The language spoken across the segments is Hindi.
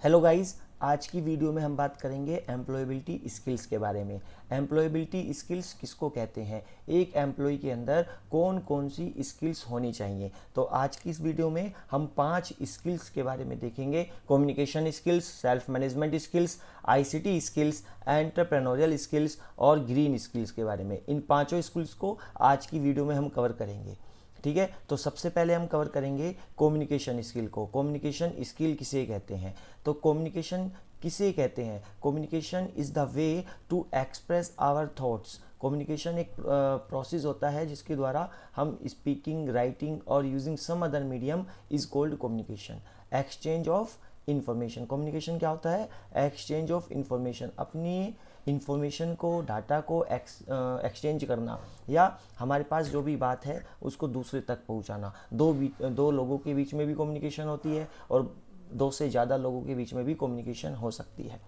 हेलो गाइस, आज की वीडियो में हम बात करेंगे एम्प्लॉयबिलिटी स्किल्स के बारे में। एम्प्लॉयबिलिटी स्किल्स किसको कहते हैं, एक एम्प्लॉय के अंदर कौन कौन सी स्किल्स होनी चाहिए। तो आज की इस वीडियो में हम 5 स्किल्स के बारे में देखेंगे। Communication skills, self management skills, ICT skills, entrepreneurial skills और ग्रीन स्किल्स के बारे में। इन पांचों स्किल्स को आज की वीडियो में हम कवर करेंगे। ठीक है, तो सबसे पहले हम कवर करेंगे कम्युनिकेशन स्किल को। कम्युनिकेशन स्किल किसे कहते हैं? तो कम्युनिकेशन किसे कहते हैं? Communication is the way to express our thoughts. Communication एक प्रोसेस होता है जिसके द्वारा हम स्पीकिंग, राइटिंग और using some other medium is called communication. Exchange of information. Communication क्या होता है? एक्सचेंज ऑफ इंफॉर्मेशन, अपनी इंफॉर्मेशन को, डाटा को एक्सचेंज करना, या हमारे पास जो भी बात है उसको दूसरे तक पहुंचाना। दो लोगों के बीच में भी कम्युनिकेशन होती है और दो से ज़्यादा लोगों के बीच में भी कम्युनिकेशन हो सकती है।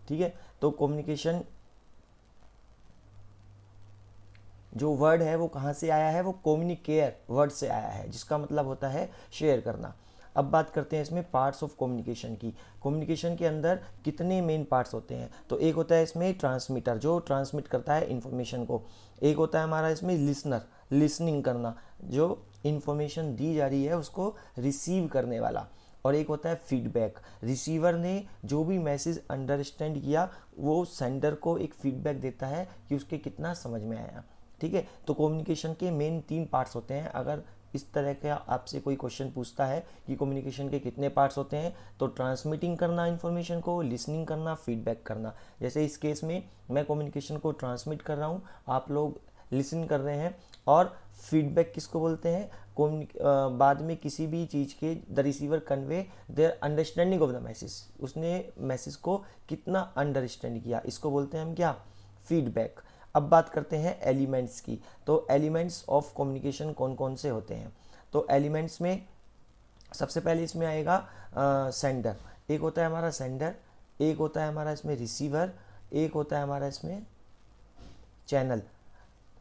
ठीक है, तो कम्युनिकेशन जो वर्ड है वो कहाँ से आया है? वो कम्युनिकेयर वर्ड से आया है, जिसका मतलब होता है शेयर करना। अब बात करते हैं इसमें पार्ट्स ऑफ कम्युनिकेशन की। कम्युनिकेशन के अंदर कितने मेन पार्ट्स होते हैं? तो एक होता है इसमें ट्रांसमीटर, जो ट्रांसमिट करता है इन्फॉर्मेशन को। एक होता है हमारा इसमें लिसनर, लिसनिंग करना, जो इन्फॉर्मेशन दी जा रही है उसको रिसीव करने वाला। और एक होता है फीडबैक, रिसीवर ने जो भी मैसेज अंडरस्टैंड किया वो सेंडर को एक फीडबैक देता है कि उसके कितना समझ में आया। ठीक है, तो कम्युनिकेशन के मेन 3 पार्ट्स होते हैं। अगर इस तरह का आपसे कोई क्वेश्चन पूछता है कि कम्युनिकेशन के कितने पार्ट्स होते हैं, तो ट्रांसमिटिंग करना इन्फॉर्मेशन को, लिसनिंग करना, फीडबैक करना। जैसे इस केस में मैं कम्युनिकेशन को ट्रांसमिट कर रहा हूँ, आप लोग लिसन कर रहे हैं। और फीडबैक किसको बोलते हैं? बाद में किसी भी चीज़ के the receiver convey their understanding of the message, उसने मैसेज को कितना अंडरस्टैंड किया, इसको बोलते हैं हम क्या? फीडबैक। अब बात करते हैं एलिमेंट्स की। तो एलिमेंट्स ऑफ कम्युनिकेशन कौन कौन से होते हैं? तो एलिमेंट्स में सबसे पहले इसमें आएगा सेंडर। एक होता है हमारा सेंडर, एक होता है हमारा इसमें रिसीवर, एक होता है हमारा इसमें चैनल,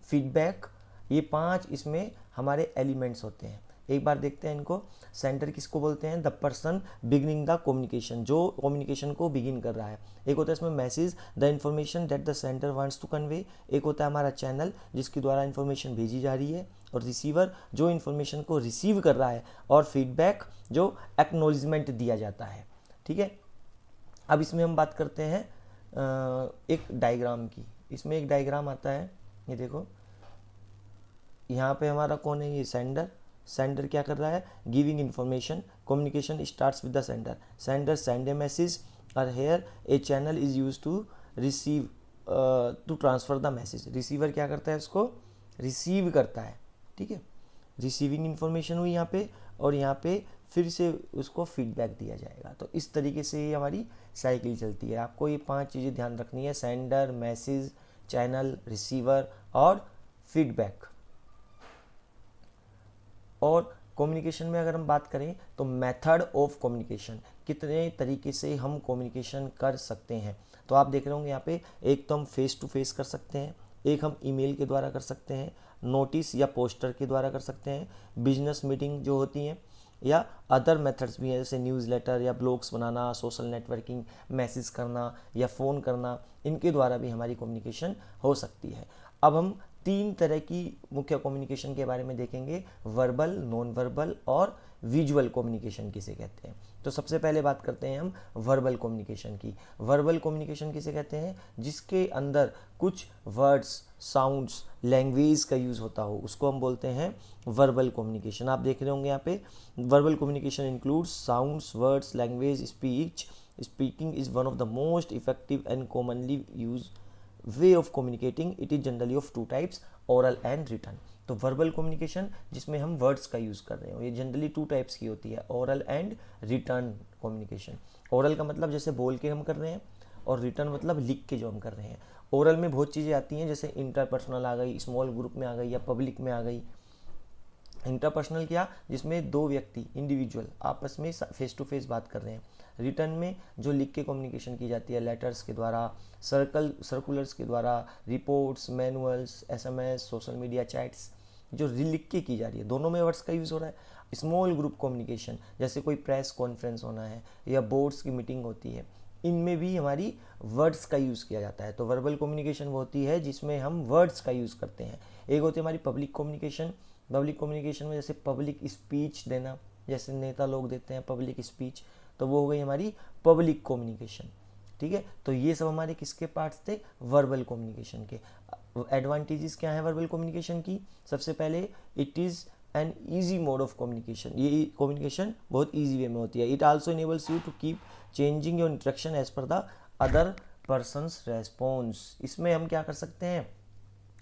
फीडबैक। ये 5 इसमें हमारे एलिमेंट्स होते हैं। एक बार देखते हैं इनको। सेंटर किसको बोलते हैं? The person beginning the communication, जो कम्युनिकेशन को बिगिन कर रहा है। एक होता है इसमें message, the information that the sender wants to convey. एक होता है हमारा चैनल, जिसके द्वारा इन्फॉर्मेशन भेजी जा रही है। और रिसीवर, जो इन्फॉर्मेशन को रिसीव कर रहा है। और फीडबैक, जो एक्नॉलेजमेंट दिया जाता है। ठीक है, अब इसमें हम बात करते हैं एक डायग्राम की। इसमें एक डायग्राम आता है, ये देखो। यहाँ पे हमारा कौन है? ये सेंडर। सेंडर क्या कर रहा है? Giving information. Communication starts with the sender. Sender send a message और here a channel is use to receive to transfer the message. Receiver क्या करता है? उसको रिसीव करता है। ठीक है, रिसीविंग इन्फॉर्मेशन हुई यहाँ पे, और यहाँ पे फिर से उसको फीडबैक दिया जाएगा। तो इस तरीके से ये हमारी साइकिल चलती है। आपको ये 5 चीज़ें ध्यान रखनी है: सेंडर, मैसेज, चैनल, रिसीवर और फीडबैक। और कम्युनिकेशन में अगर हम बात करें तो मेथड ऑफ कम्युनिकेशन, कितने तरीके से हम कम्युनिकेशन कर सकते हैं। तो आप देख रहे होंगे यहाँ पे, एक तो हम फेस टू फेस कर सकते हैं, एक हम ईमेल के द्वारा कर सकते हैं, नोटिस या पोस्टर के द्वारा कर सकते हैं, बिजनेस मीटिंग जो होती हैं, या अदर मेथड्स भी हैं जैसे न्यूज़ लेटर या ब्लॉग्स बनाना, सोशल नेटवर्किंग, मैसेज करना या फ़ोन करना। इनके द्वारा भी हमारी कम्युनिकेशन हो सकती है। अब हम 3 तरह की मुख्य कम्युनिकेशन के बारे में देखेंगे: वर्बल, नॉन वर्बल और विजुअल कम्युनिकेशन किसे कहते हैं। तो सबसे पहले बात करते हैं हम वर्बल कम्युनिकेशन की। वर्बल कम्युनिकेशन किसे कहते हैं? जिसके अंदर कुछ वर्ड्स, साउंड्स, लैंग्वेज का यूज़ होता हो, उसको हम बोलते हैं वर्बल कम्युनिकेशन। आप देख रहे होंगे यहाँ पे, verbal communication includes sounds, words, language, speech. Speaking is one of the most effective and commonly use way of communicating. It is generally of 2 types, oral and written. तो वर्बल कम्युनिकेशन जिसमें हम वर्ड्स का यूज़ कर रहे हो, ये जनरली 2 टाइप्स की होती है, oral and written communication. Oral का मतलब जैसे बोल के हम कर रहे हैं, और रिटन मतलब लिख के जो हम कर रहे हैं। ओरल में बहुत चीज़ें आती हैं, जैसे इंटरपर्सनल आ गई, स्मॉल ग्रुप में आ गई, या पब्लिक में आ गई। इंटरपर्सनल क्या? जिसमें 2 व्यक्ति, इंडिविजुअल, आपस में फेस टू फेस बात कर रहे हैं। रिटर्न में जो लिख के कम्युनिकेशन की जाती है, लेटर्स के द्वारा, सर्कुलर्स के द्वारा, reports, manuals, SMS, social media chats, जो लिख के की जा रही है, दोनों में वर्ड्स का यूज़ हो रहा है। स्मॉल ग्रुप कम्युनिकेशन, जैसे कोई प्रेस कॉन्फ्रेंस होना है या बोर्ड्स की मीटिंग होती है, इनमें भी हमारी वर्ड्स का यूज़ किया जाता है। तो वर्बल कम्युनिकेशन वो होती है जिसमें हम वर्ड्स का यूज़ करते हैं। एक होती है हमारी पब्लिक कम्युनिकेशन। पब्लिक कम्युनिकेशन में जैसे पब्लिक स्पीच देना, जैसे नेता लोग देते हैं पब्लिक स्पीच, तो वो हो गई हमारी पब्लिक कम्युनिकेशन। ठीक है, तो ये सब हमारे किसके पार्ट्स थे, वर्बल कम्युनिकेशन के। एडवांटेजेस क्या है वर्बल कम्युनिकेशन की, सबसे पहले it is an easy mode of communication, ये कम्युनिकेशन बहुत ईजी वे में होती है। It also enables you to keep changing your instruction as per the other person's response. इसमें हम क्या कर सकते हैं,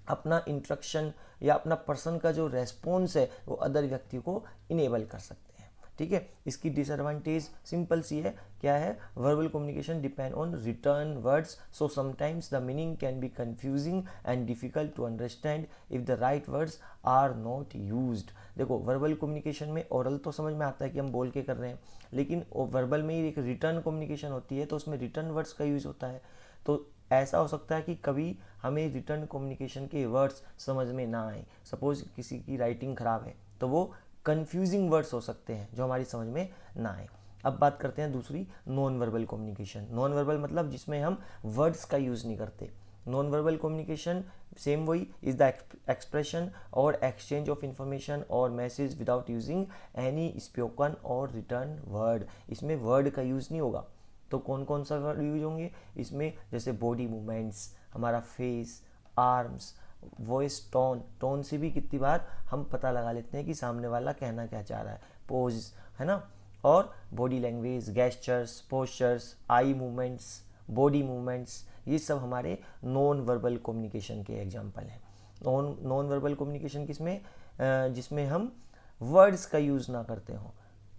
अपना इंस्ट्रक्शन या अपना पर्सन का जो रेस्पॉन्स है वो अदर व्यक्ति को इनेबल कर सकते हैं। ठीक है, इसकी डिसएडवांटेज सिंपल सी है, क्या है, verbal communication depend on written words, so sometimes the meaning can be confusing and difficult to understand if the right words are not used. देखो वर्बल कम्युनिकेशन में ओरल तो समझ में आता है कि हम बोल के कर रहे हैं, लेकिन वर्बल में ही एक रिटर्न कम्युनिकेशन होती है, तो उसमें रिटर्न वर्ड्स का यूज़ होता है। तो ऐसा हो सकता है कि कभी हमें रिटर्न कम्युनिकेशन के वर्ड्स समझ में ना आए। सपोज किसी की राइटिंग ख़राब है तो वो कंफ्यूजिंग वर्ड्स हो सकते हैं जो हमारी समझ में ना आए। अब बात करते हैं दूसरी, non verbal communication. Non verbal मतलब जिसमें हम वर्ड्स का यूज़ नहीं करते। नॉन वर्बल कम्युनिकेशन सेम वही, इज द एक्सप्रेशन और एक्सचेंज ऑफ इंफॉर्मेशन और message without using any spoken और रिटर्न वर्ड। इसमें वर्ड का यूज़ नहीं होगा। तो कौन कौन सा वर्ड यूज होंगे इसमें, जैसे बॉडी मूवमेंट्स, हमारा face, arms, voice tone, tone से भी कितनी बार हम पता लगा लेते हैं कि सामने वाला कहना क्या चाह रहा है, पोज है ना, और body language, gestures, postures, eye movements, body movements, ये सब हमारे नॉन वर्बल कम्युनिकेशन के एग्जाम्पल हैं। नॉन वर्बल कम्युनिकेशन किसमें, जिसमें हम वर्ड्स का यूज़ ना करते हों।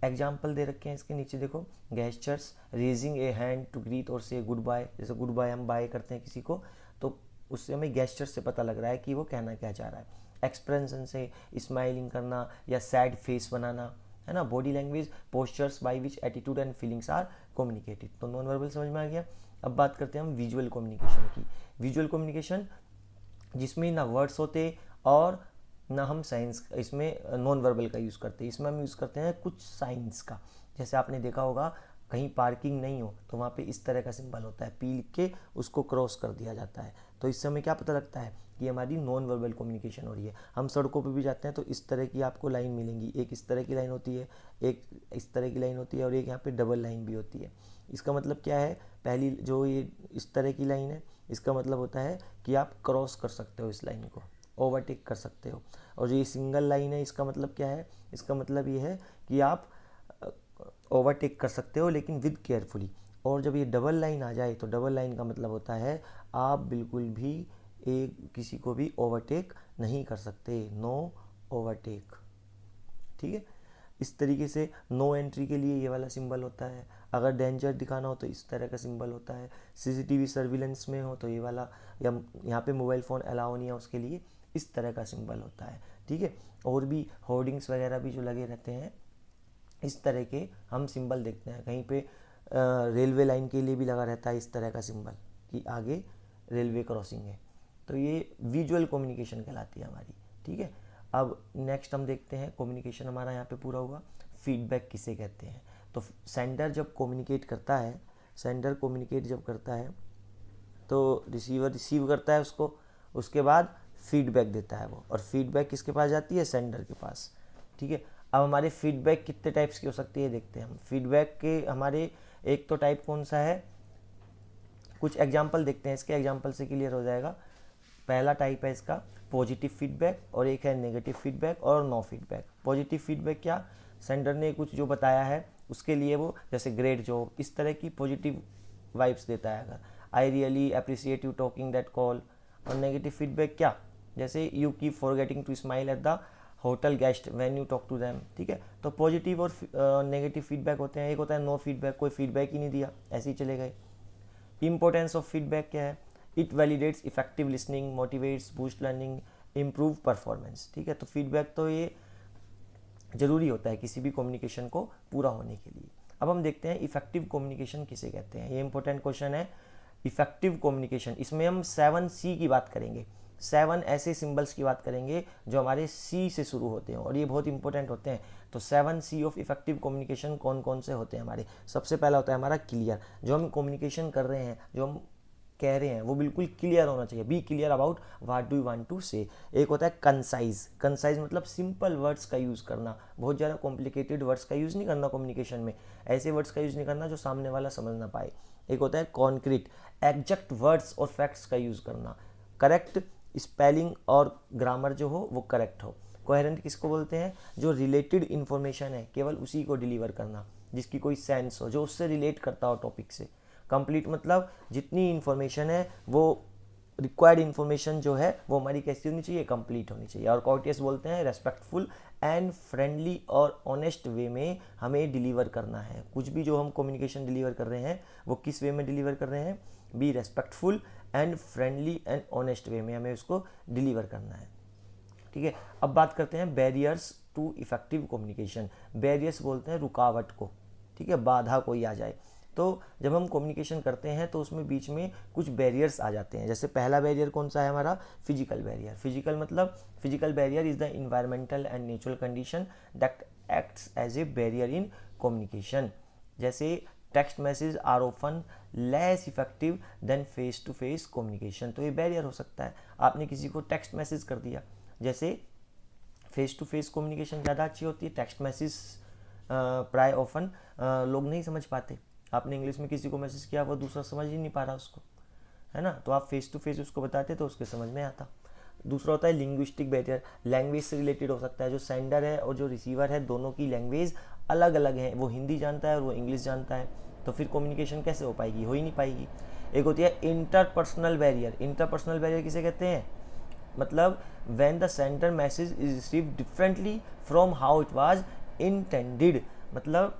एग्जाम्पल दे रखे हैं इसके नीचे देखो, gestures, raising a hand to greet और से गुड बाय, जैसे गुड बाय हम बाय करते हैं किसी को, तो उससे हमें गेस्चर से पता लग रहा है कि वो कहना क्या चाह रहा है। एक्सप्रेशन से स्माइलिंग करना या सैड फेस बनाना, है ना। Body language, postures by which attitude and feelings are communicated. तो नॉन वर्बल समझ में आ गया। अब बात करते हैं हम विजुअल कम्युनिकेशन की। विजुअल कम्युनिकेशन जिसमें ना वर्ड्स होते और ना हम साइंस, इसमें नॉन वर्बल का यूज़ करते हैं, इसमें हम यूज़ करते हैं कुछ साइंस का। जैसे आपने देखा होगा कहीं पार्किंग नहीं हो तो वहाँ पे इस तरह का सिंबल होता है, पी लिख के उसको क्रॉस कर दिया जाता है। तो इससे हमें क्या पता लगता है कि हमारी नॉन वर्बल कम्युनिकेशन हो रही है। हम सड़कों पे भी जाते हैं तो इस तरह की आपको लाइन मिलेंगी, एक इस तरह की लाइन होती है, एक इस तरह की लाइन होती है और एक यहाँ पे डबल लाइन भी होती है। इसका मतलब क्या है, पहली जो ये इस तरह की लाइन है इसका मतलब होता है कि आप क्रॉस कर सकते हो, इस लाइन को ओवरटेक कर सकते हो। और जो ये सिंगल लाइन है इसका मतलब क्या है, इसका मतलब ये है कि आप ओवरटेक कर सकते हो लेकिन विद केयरफुली। और जब ये डबल लाइन आ जाए तो डबल लाइन का मतलब होता है आप बिल्कुल भी एक किसी को भी ओवरटेक नहीं कर सकते, नो ओवरटेक। ठीक है, इस तरीके से नो एंट्री के लिए ये वाला सिंबल होता है। अगर डेंजर दिखाना हो तो इस तरह का सिंबल होता है। सीसीटीवी सर्विलेंस में हो तो ये वाला, या यहाँ पे मोबाइल फ़ोन अलाउ नहीं है उसके लिए इस तरह का सिंबल होता है। ठीक है, और भी होर्डिंग्स वगैरह भी जो लगे रहते हैं इस तरह के हम सिंबल देखते हैं। कहीं पे रेलवे लाइन के लिए भी लगा रहता है इस तरह का सिंबल कि आगे रेलवे क्रॉसिंग है। तो ये विजुअल कम्युनिकेशन कहलाती है हमारी। ठीक है, अब नेक्स्ट हम देखते हैं, कम्युनिकेशन हमारा यहाँ पे पूरा हुआ। फीडबैक किसे कहते हैं, तो सेंडर जब कम्युनिकेट करता है, सेंडर कम्युनिकेट जब करता है तो रिसीवर रिसीव करता है उसको, उसके बाद फीडबैक देता है वो, और फीडबैक किसके पास जाती है, सेंडर के पास। ठीक है, अब हमारे फीडबैक कितने टाइप्स की हो सकती है देखते हैं हम। फीडबैक के हमारे एक तो टाइप कौन सा है, कुछ एग्जाम्पल देखते हैं, इसके एग्जाम्पल से क्लियर हो जाएगा। पहला टाइप है इसका पॉजिटिव फीडबैक, और एक है नेगेटिव फीडबैक और नो फीडबैक। पॉजिटिव फीडबैक क्या, सेंडर ने कुछ जो बताया है उसके लिए वो जैसे ग्रेट जॉब, इस तरह की पॉजिटिव वाइब्स देता है। अगर I really appreciate you talking that call. और नेगेटिव फीडबैक क्या, जैसे you keep forgetting to smile at the hotel guest when you talk to them. ठीक है, तो पॉजिटिव और नेगेटिव फीडबैक होते हैं। एक होता है नो फीडबैक, कोई फीडबैक ही नहीं दिया, ऐसे ही चले गए। इंपॉर्टेंस ऑफ फीडबैक क्या है, it validates effective listening, motivates, boost learning, improve performance. ठीक है, तो फीडबैक तो ये जरूरी होता है किसी भी कम्युनिकेशन को पूरा होने के लिए। अब हम देखते हैं इफेक्टिव कम्युनिकेशन किसे कहते हैं, ये इंपॉर्टेंट क्वेश्चन है। इफेक्टिव कम्युनिकेशन, इसमें हम 7C की बात करेंगे। 7 ऐसे सिंबल्स की बात करेंगे जो हमारे सी से शुरू होते हैं और ये बहुत इंपॉर्टेंट होते हैं। तो 7 सी ऑफ इफेक्टिव कम्युनिकेशन कौन कौन से होते हैं हमारे? सबसे पहला होता है हमारा क्लियर। जो हम कम्युनिकेशन कर रहे हैं, जो हम कह रहे हैं वो बिल्कुल क्लियर होना चाहिए। Be clear about what do you want to say. एक होता है कंसाइज। कंसाइज मतलब सिंपल वर्ड्स का यूज़ करना, बहुत ज़्यादा कॉम्प्लिकेटेड वर्ड्स का यूज़ नहीं करना कम्युनिकेशन में, ऐसे वर्ड्स का यूज़ नहीं करना जो सामने वाला समझ ना पाए। एक होता है कॉन्क्रीट, एग्जैक्ट वर्ड्स और फैक्ट्स का यूज़ करना, करेक्ट स्पेलिंग और ग्रामर जो हो वो करेक्ट हो। कोहेरेंट किसको बोलते हैं? जो रिलेटेड इन्फॉर्मेशन है केवल उसी को डिलीवर करना, जिसकी कोई सेंस हो, जो उससे रिलेट करता हो टॉपिक से। कंप्लीट मतलब जितनी इन्फॉर्मेशन है वो रिक्वायर्ड इन्फॉर्मेशन जो है वो हमारी कैसी होनी चाहिए? कंप्लीट होनी चाहिए। और कॉर्टियस बोलते हैं रेस्पेक्टफुल एंड फ्रेंडली और ऑनेस्ट वे में हमें डिलीवर करना है। कुछ भी जो हम कम्युनिकेशन डिलीवर कर रहे हैं वो किस वे में डिलीवर कर रहे हैं? Be respectful and friendly and honest way में हमें उसको डिलीवर करना है। ठीक है, अब बात करते हैं barriers to effective communication. Barriers बोलते हैं रुकावट को, ठीक है, बाधा कोई आ जाए। तो जब हम कम्युनिकेशन करते हैं तो उसमें बीच में कुछ बैरियर्स आ जाते हैं। जैसे पहला बैरियर कौन सा है हमारा? Physical barrier. फिजिकल मतलब physical barrier is the environmental and natural condition that acts as a barrier in communication. जैसे text message are often less effective than face to face communication. तो ये बैरियर हो सकता है। आपने किसी को टेक्स्ट मैसेज कर दिया, जैसे फेस टू फेस कम्युनिकेशन ज़्यादा अच्छी होती है, टेक्स्ट मैसेज प्राय ऑफन लोग नहीं समझ पाते। आपने इंग्लिश में किसी को मैसेज किया, वो दूसरा समझ ही नहीं पा रहा उसको, है ना, तो आप फेस टू फेस उसको बताते तो उसके समझ में आता। दूसरा होता है लिंग्विस्टिक बैरियर। लैंग्वेज से रिलेटेड हो सकता है। जो सेंडर है और जो रिसीवर है दोनों की लैंग्वेज अलग अलग है, वो हिंदी जानता है और वो इंग्लिश जानता है, तो फिर कम्युनिकेशन कैसे हो पाएगी? हो ही नहीं पाएगी। एक होती है इंटरपर्सनल बैरियर। इंटरपर्सनल बैरियर किसे कहते हैं? मतलब when the sender message is received differently from how it was intended। मतलब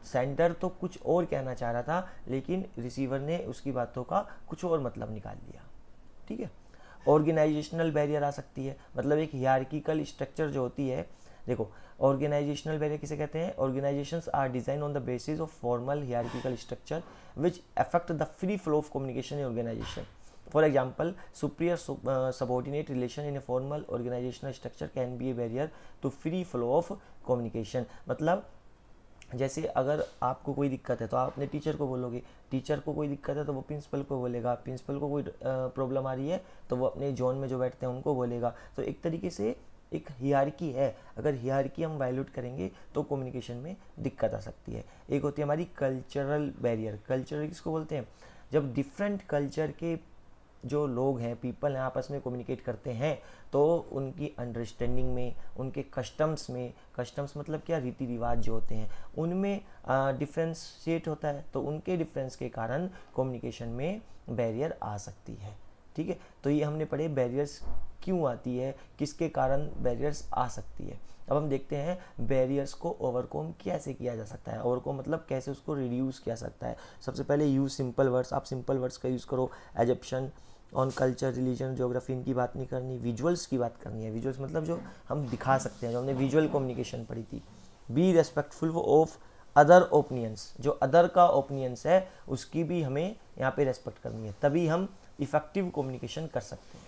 सेंडर तो कुछ और कहना चाह रहा था लेकिन रिसीवर ने उसकी बातों का कुछ और मतलब निकाल दिया। ठीक है। ऑर्गेनाइजेशनल बैरियर आ सकती है। मतलब एक हियरार्किकल स्ट्रक्चर जो होती है, देखो ऑर्गेनाइजेशनल बैरियर किसे कहते हैं? Organisations are design on the basis of formal hierarchical structure which affect the free flow of communication in organisation. For example, superior subordinate relation in a formal organizational structure can be a barrier to free flow of communication। मतलब जैसे अगर आपको कोई दिक्कत है तो आप अपने टीचर को बोलोगे, टीचर को कोई दिक्कत है तो वो प्रिंसिपल को बोलेगा, प्रिंसिपल को कोई प्रॉब्लम आ रही है तो वो अपने जोन में जो बैठते हैं उनको बोलेगा। तो एक तरीके से एक हियरार्की है। अगर हियरार्की हम वायलेट करेंगे तो कम्युनिकेशन में दिक्कत आ सकती है। एक होती है हमारी कल्चरल बैरियर। कल्चरल किसको बोलते हैं? जब डिफरेंट कल्चर के जो लोग हैं, पीपल हैं, आपस में कम्युनिकेट करते हैं तो उनकी अंडरस्टैंडिंग में, उनके कस्टम्स में, कस्टम्स मतलब क्या? रीति रिवाज जो होते हैं उनमें डिफ्रेंशिएट होता है, तो उनके डिफरेंस के कारण कम्युनिकेशन में बैरियर आ सकती है। ठीक है, तो ये हमने पढ़े बैरियर्स क्यों आती है, किसके कारण बैरियर्स आ सकती है। अब हम देखते हैं बैरियर्स को ओवरकम कैसे किया जा सकता है। ओवरकम मतलब कैसे उसको रिड्यूस किया सकता है। सबसे पहले यूज सिंपल वर्ड्स। आप सिंपल वर्ड्स का यूज़ करो। Assumption on culture, religion, geography, इनकी बात नहीं करनी, विजुअल्स की बात करनी है। विजुअल्स मतलब जो हम दिखा सकते हैं, जो हमने विजुअल कम्युनिकेशन पढ़ी थी। Be respectful of other opinions. जो अदर का ओपिनियंस है उसकी भी हमें यहाँ पे रेस्पेक्ट करनी है, तभी हम इफेक्टिव कम्युनिकेशन कर सकते हैं।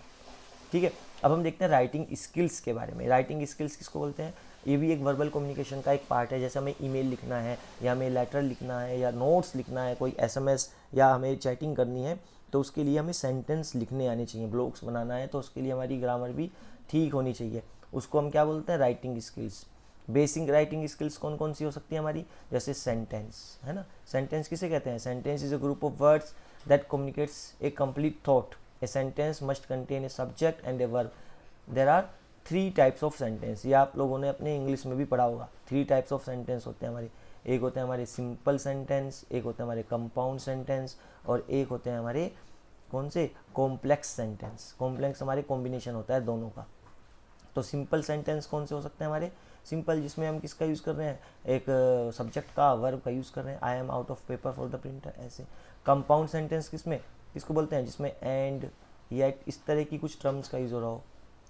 ठीक है, अब हम देखते हैं राइटिंग स्किल्स के बारे में। राइटिंग स्किल्स किसको बोलते हैं? ये भी एक वर्बल कम्युनिकेशन का एक पार्ट है। जैसे हमें ईमेल लिखना है या हमें लेटर लिखना है या नोट्स लिखना है, कोई एसएमएस या हमें चैटिंग करनी है, तो उसके लिए हमें सेंटेंस लिखने आने चाहिए। ब्लॉग्स बनाना है तो उसके लिए हमारी ग्रामर भी ठीक होनी चाहिए। उसको हम क्या बोलते हैं? Writing skills. Basic writing skills कौन कौन सी हो सकती है हमारी? जैसे सेंटेंस, है ना। सेंटेंस किसे कहते हैं? Sentence is a group of words that communicates a complete thought. A sentence must contain a subject and a verb. There are 3 types of sentence. ये आप लोगों ने अपने इंग्लिश में भी पढ़ा होगा। 3 टाइप्स ऑफ सेंटेंस होते हैं हमारे। एक होते हैं हमारे सिंपल सेंटेंस, एक होते हैं हमारे कंपाउंड सेंटेंस, और एक होते हैं हमारे कौन से? Complex sentence. कॉम्प्लेक्स हमारे कॉम्बिनेशन होता है दोनों का। तो सिंपल सेंटेंस कौन से हो सकते हैं हमारे? सिंपल जिसमें हम किसका यूज़ कर रहे हैं? एक सब्जेक्ट का, वर्ब का यूज़ कर रहे हैं। I am out of paper for the printer, ऐसे। कंपाउंड सेंटेंस किसमें, किसको बोलते हैं? जिसमें एंड, येट, इस तरह की कुछ टर्म्स का यूज़ हो रहा हो,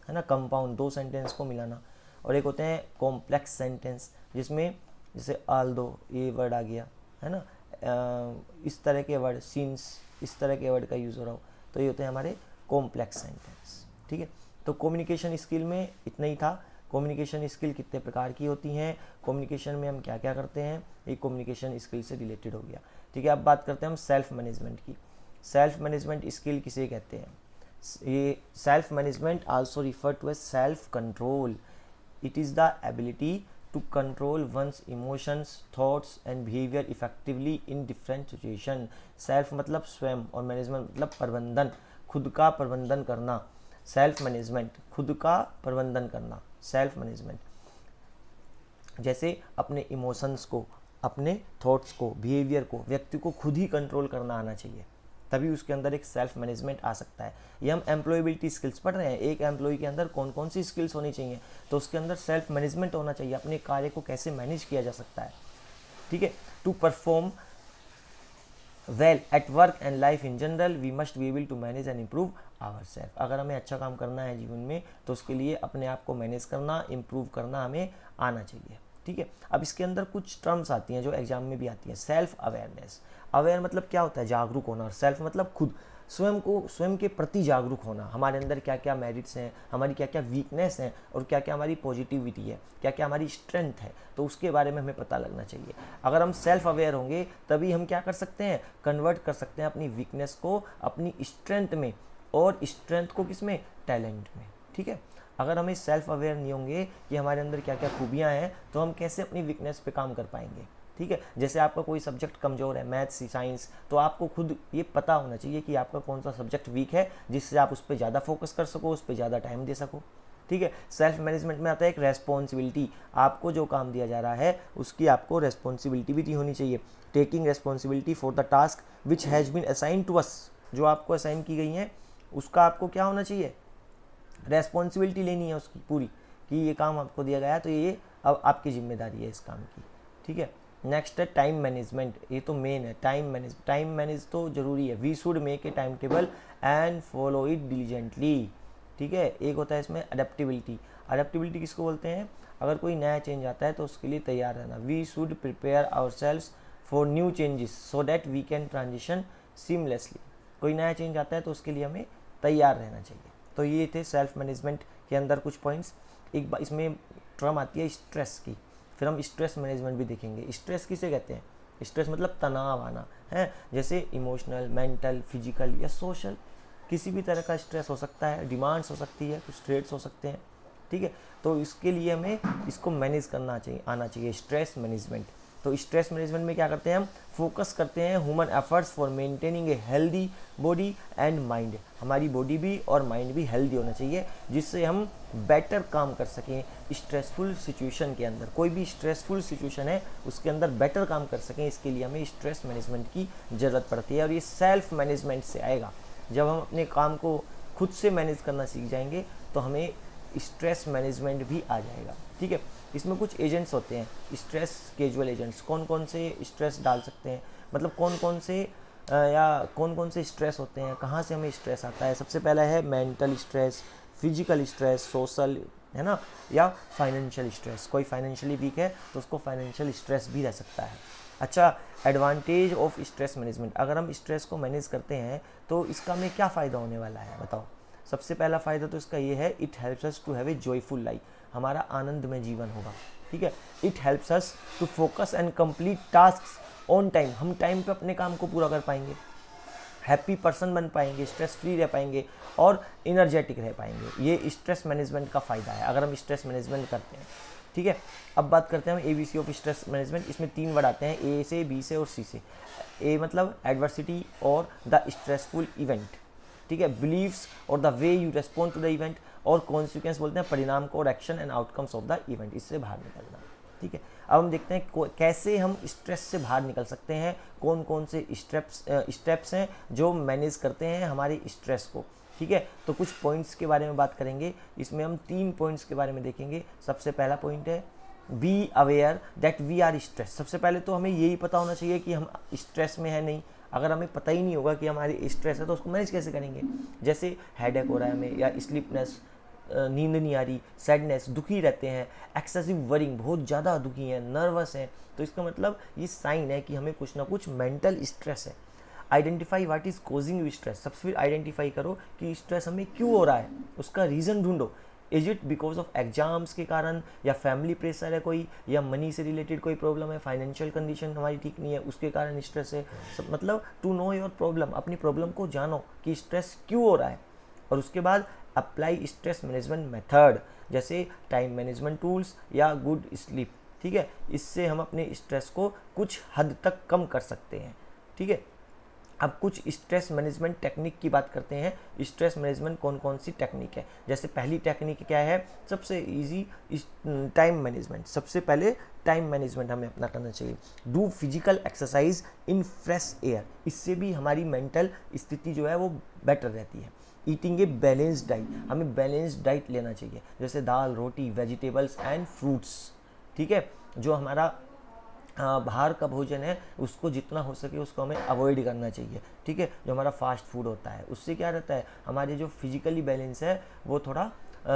है ना। कंपाउंड, 2 सेंटेंस को मिलाना। और एक होते हैं कॉम्प्लेक्स सेंटेंस जिसमें जैसे आल दो, ये वर्ड आ गया, है ना, इस तरह के वर्ड, सीन्स, इस तरह के वर्ड का यूज़ हो रहा हो, तो ये होते हैं हमारे कॉम्प्लेक्स सेंटेंस। ठीक है, तो कम्युनिकेशन स्किल में इतना ही था। कम्युनिकेशन स्किल कितने प्रकार की होती हैं, कम्युनिकेशन में हम क्या क्या करते हैं, ये कम्युनिकेशन स्किल से रिलेटेड हो गया। ठीक है, अब बात करते हैं हम सेल्फ मैनेजमेंट की। सेल्फ मैनेजमेंट स्किल किसे कहते हैं? ये self management also refer to as self control. It is the ability to control one's emotions, thoughts and behaviour effectively in different situation. Self मतलब स्वयं और मैनेजमेंट मतलब प्रबंधन, खुद का प्रबंधन करना। सेल्फ मैनेजमेंट खुद का प्रबंधन करना, सेल्फ मैनेजमेंट। जैसे अपने इमोशंस को, अपने थॉट्स को, बिहेवियर को व्यक्ति को खुद ही कंट्रोल करना आना चाहिए, तभी उसके अंदर एक सेल्फ मैनेजमेंट आ सकता है। ये हम एम्प्लॉयबिलिटी स्किल्स पढ़ रहे हैं, एक एम्प्लॉय के अंदर कौन कौन सी स्किल्स होनी चाहिए, तो उसके अंदर सेल्फ मैनेजमेंट होना चाहिए, अपने कार्य को कैसे मैनेज किया जा सकता है। ठीक है, to perform well at work and life in general we must be able to manage and improve our self. अगर हमें अच्छा काम करना है जीवन में तो उसके लिए अपने आप को मैनेज करना, इम्प्रूव करना हमें आना चाहिए। ठीक है, अब इसके अंदर कुछ टर्म्स आती हैं जो एग्जाम में भी आती हैं। सेल्फ अवेयरनेस, अवेयर मतलब क्या होता है, जागरूक होना, और सेल्फ मतलब खुद, स्वयं को, स्वयं के प्रति जागरूक होना, हमारे अंदर क्या क्या मेरिट्स हैं, हमारी क्या क्या वीकनेस हैं, और क्या क्या हमारी पॉजिटिविटी है, क्या क्या हमारी स्ट्रेंथ है, तो उसके बारे में हमें पता लगना चाहिए। अगर हम सेल्फ अवेयर होंगे तभी हम क्या कर सकते हैं, कन्वर्ट कर सकते हैं अपनी वीकनेस को अपनी स्ट्रेंथ में, और स्ट्रेंथ को किस में, टैलेंट में। ठीक है, अगर हमें सेल्फ अवेयर नहीं होंगे कि हमारे अंदर क्या क्या खूबियाँ हैं, तो हम कैसे अपनी वीकनेस पे काम कर पाएंगे। ठीक है, जैसे आपका कोई सब्जेक्ट कमज़ोर है, मैथ्स, साइंस, तो आपको खुद ये पता होना चाहिए कि आपका कौन सा सब्जेक्ट वीक है, जिससे आप उस पर ज़्यादा फोकस कर सको, उस पर ज़्यादा टाइम दे सको। ठीक है, सेल्फ मैनेजमेंट में आता है एक रेस्पॉन्सिबिलिटी, आपको जो काम दिया जा रहा है उसकी आपको रेस्पॉन्सिबिलिटी भी होनी चाहिए। Taking responsibility for the task which has been assign to us, जो आपको असाइन की गई हैं उसका आपको क्या होना चाहिए, रेस्पॉन्सिबिलिटी लेनी है उसकी पूरी, कि ये काम आपको दिया गया है तो ये अब आपकी जिम्मेदारी है इस काम की। ठीक है, नेक्स्ट है टाइम मैनेजमेंट, ये तो मेन है, टाइम मैनेज तो जरूरी है। We should make a time table and follow it diligently. ठीक है, एक होता है इसमें अडेप्टिबिलिटी, अडेप्टिबिलिटी किसको बोलते हैं, अगर कोई नया चेंज आता है तो उसके लिए तैयार रहना। We should prepare our selves for new changes so that we can transition seamlessly. कोई नया चेंज आता है तो उसके लिए हमें तैयार रहना चाहिए। तो ये थे सेल्फ मैनेजमेंट के अंदर कुछ पॉइंट्स। एक बार इसमें टर्म आती है स्ट्रेस की, फिर हम स्ट्रेस मैनेजमेंट भी देखेंगे। स्ट्रेस किसे कहते हैं, स्ट्रेस मतलब तनाव आना है, जैसे इमोशनल, मेंटल, फिजिकल या सोशल, किसी भी तरह का स्ट्रेस हो सकता है, डिमांड्स हो सकती है, कुछ ट्रेड्स हो सकते हैं। ठीक है, तो इसके लिए हमें इसको मैनेज करना चाहिए, आना चाहिए स्ट्रेस मैनेजमेंट। तो स्ट्रेस मैनेजमेंट में क्या करते हैं हम, फोकस करते हैं human efforts for maintaining a healthy body and mind. हमारी बॉडी भी और माइंड भी हेल्दी होना चाहिए, जिससे हम बेटर काम कर सकें स्ट्रेसफुल सिचुएशन के अंदर। कोई भी स्ट्रेसफुल सिचुएशन है उसके अंदर बेटर काम कर सकें, इसके लिए हमें स्ट्रेस मैनेजमेंट की ज़रूरत पड़ती है। और ये सेल्फ मैनेजमेंट से आएगा, जब हम अपने काम को खुद से मैनेज करना सीख जाएंगे तो हमें स्ट्रेस मैनेजमेंट भी आ जाएगा। ठीक है, इसमें कुछ एजेंट्स होते हैं, स्ट्रेस कैजुअल एजेंट्स, कौन कौन से स्ट्रेस डाल सकते हैं, मतलब कौन कौन से स्ट्रेस होते हैं, कहाँ से हमें स्ट्रेस आता है। सबसे पहला है mental stress, physical stress, social, है ना, या फाइनेंशियल स्ट्रेस। कोई फाइनेंशियली वीक है तो उसको फाइनेंशियल स्ट्रेस भी रह सकता है। अच्छा, एडवांटेज ऑफ स्ट्रेस मैनेजमेंट, अगर हम स्ट्रेस को मैनेज करते हैं तो इसका हमें क्या फ़ायदा होने वाला है, बताओ। सबसे पहला फ़ायदा तो इसका ये है, it helps us to have a joyful life, हमारा आनंदमय जीवन होगा। ठीक है, it helps us to focus and complete tasks on time, हम टाइम पे अपने काम को पूरा कर पाएंगे, हैप्पी पर्सन बन पाएंगे, स्ट्रेस फ्री रह पाएंगे और एनर्जेटिक रह पाएंगे। ये स्ट्रेस मैनेजमेंट का फ़ायदा है अगर हम स्ट्रेस मैनेजमेंट करते हैं। ठीक है, अब बात करते हैं हम ABC ऑफ स्ट्रेस मैनेजमेंट। इसमें 3 वर्ड आते हैं, A से, B से और C से। A मतलब एडवर्सिटी और द स्ट्रेसफुल इवेंट। ठीक है, बिलीव्स और the way you respond to the event, और कॉन्सिक्वेंस बोलते हैं परिणाम को, और action and outcomes of the event, इससे बाहर निकलना। ठीक है, अब हम देखते हैं कैसे हम स्ट्रेस से बाहर निकल सकते हैं, कौन कौन से स्टेप्स हैं जो मैनेज करते हैं हमारे स्ट्रेस को। ठीक है, तो कुछ पॉइंट्स के बारे में बात करेंगे। इसमें हम 3 पॉइंट्स के बारे में देखेंगे। सबसे पहला पॉइंट है be aware that we are stress. सबसे पहले तो हमें यही पता होना चाहिए कि हम स्ट्रेस में है नहीं। अगर हमें पता ही नहीं होगा कि हमारी स्ट्रेस है तो उसको मैनेज कैसे करेंगे। जैसे हेडेक हो रहा है हमें, या स्लीपनेस, नींद नहीं आ रही, सैडनेस, दुखी रहते हैं, एक्सेसिव वरिंग, बहुत ज़्यादा दुखी हैं, नर्वस हैं, तो इसका मतलब ये साइन है कि हमें कुछ ना कुछ मेंटल स्ट्रेस है। Identify what is causing you stress, सबसे फिर आइडेंटिफाई करो कि स्ट्रेस हमें क्यों हो रहा है, उसका रीज़न ढूंढो। Is it because of exams के कारण, या फैमिली प्रेशर है कोई, या मनी से रिलेटेड कोई प्रॉब्लम है, फाइनेंशियल कंडीशन हमारी ठीक नहीं है उसके कारण स्ट्रेस है। सब मतलब टू नो योर प्रॉब्लम, अपनी प्रॉब्लम को जानो कि स्ट्रेस क्यों हो रहा है, और उसके बाद अप्लाई स्ट्रेस मैनेजमेंट मेथड, जैसे टाइम मैनेजमेंट टूल्स या गुड स्लीप। ठीक है, इससे हम अपने स्ट्रेस को कुछ हद तक कम कर सकते हैं। ठीक है, अब कुछ स्ट्रेस मैनेजमेंट टेक्निक की बात करते हैं। स्ट्रेस मैनेजमेंट कौन कौन सी टेक्निक है, जैसे पहली टेक्निक क्या है, सबसे इजी टाइम मैनेजमेंट। सबसे पहले टाइम मैनेजमेंट हमें अपना करना चाहिए। Do physical exercise in fresh air, इससे भी हमारी मेंटल स्थिति जो है वो बेटर रहती है। ईटिंग ए बैलेंस्ड डाइट, हमें बैलेंस्ड डाइट लेना चाहिए, जैसे दाल, रोटी, वेजिटेबल्स एंड फ्रूट्स। ठीक है, जो हमारा बाहर का भोजन है उसको जितना हो सके उसको हमें अवॉइड करना चाहिए। ठीक है, जो हमारा फास्ट फूड होता है उससे क्या रहता है, हमारे जो फिजिकली बैलेंस है वो थोड़ा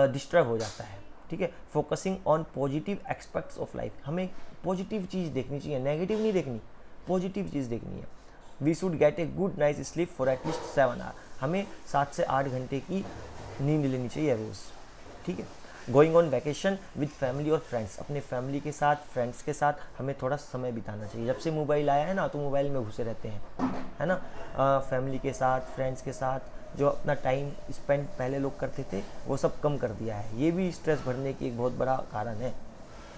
डिस्टर्ब हो जाता है। ठीक है, focusing on positive aspects of life, हमें पॉजिटिव चीज़ देखनी चाहिए, नेगेटिव नहीं देखनी, पॉजिटिव चीज़ देखनी है। We should get a good night sleep for at least 7 hour, हमें 7 से 8 घंटे की नींद लेनी चाहिए रोज़। ठीक है, going on vacation with family और फ्रेंड्स, अपने फैमिली के साथ, फ्रेंड्स के साथ हमें थोड़ा समय बिताना चाहिए। जब से मोबाइल आया है ना तो मोबाइल में घुसे रहते हैं, है ना। फैमिली के साथ, फ्रेंड्स के साथ जो अपना टाइम स्पेंड पहले लोग करते थे वो सब कम कर दिया है, ये भी स्ट्रेस बढ़ने की एक बहुत बड़ा कारण है।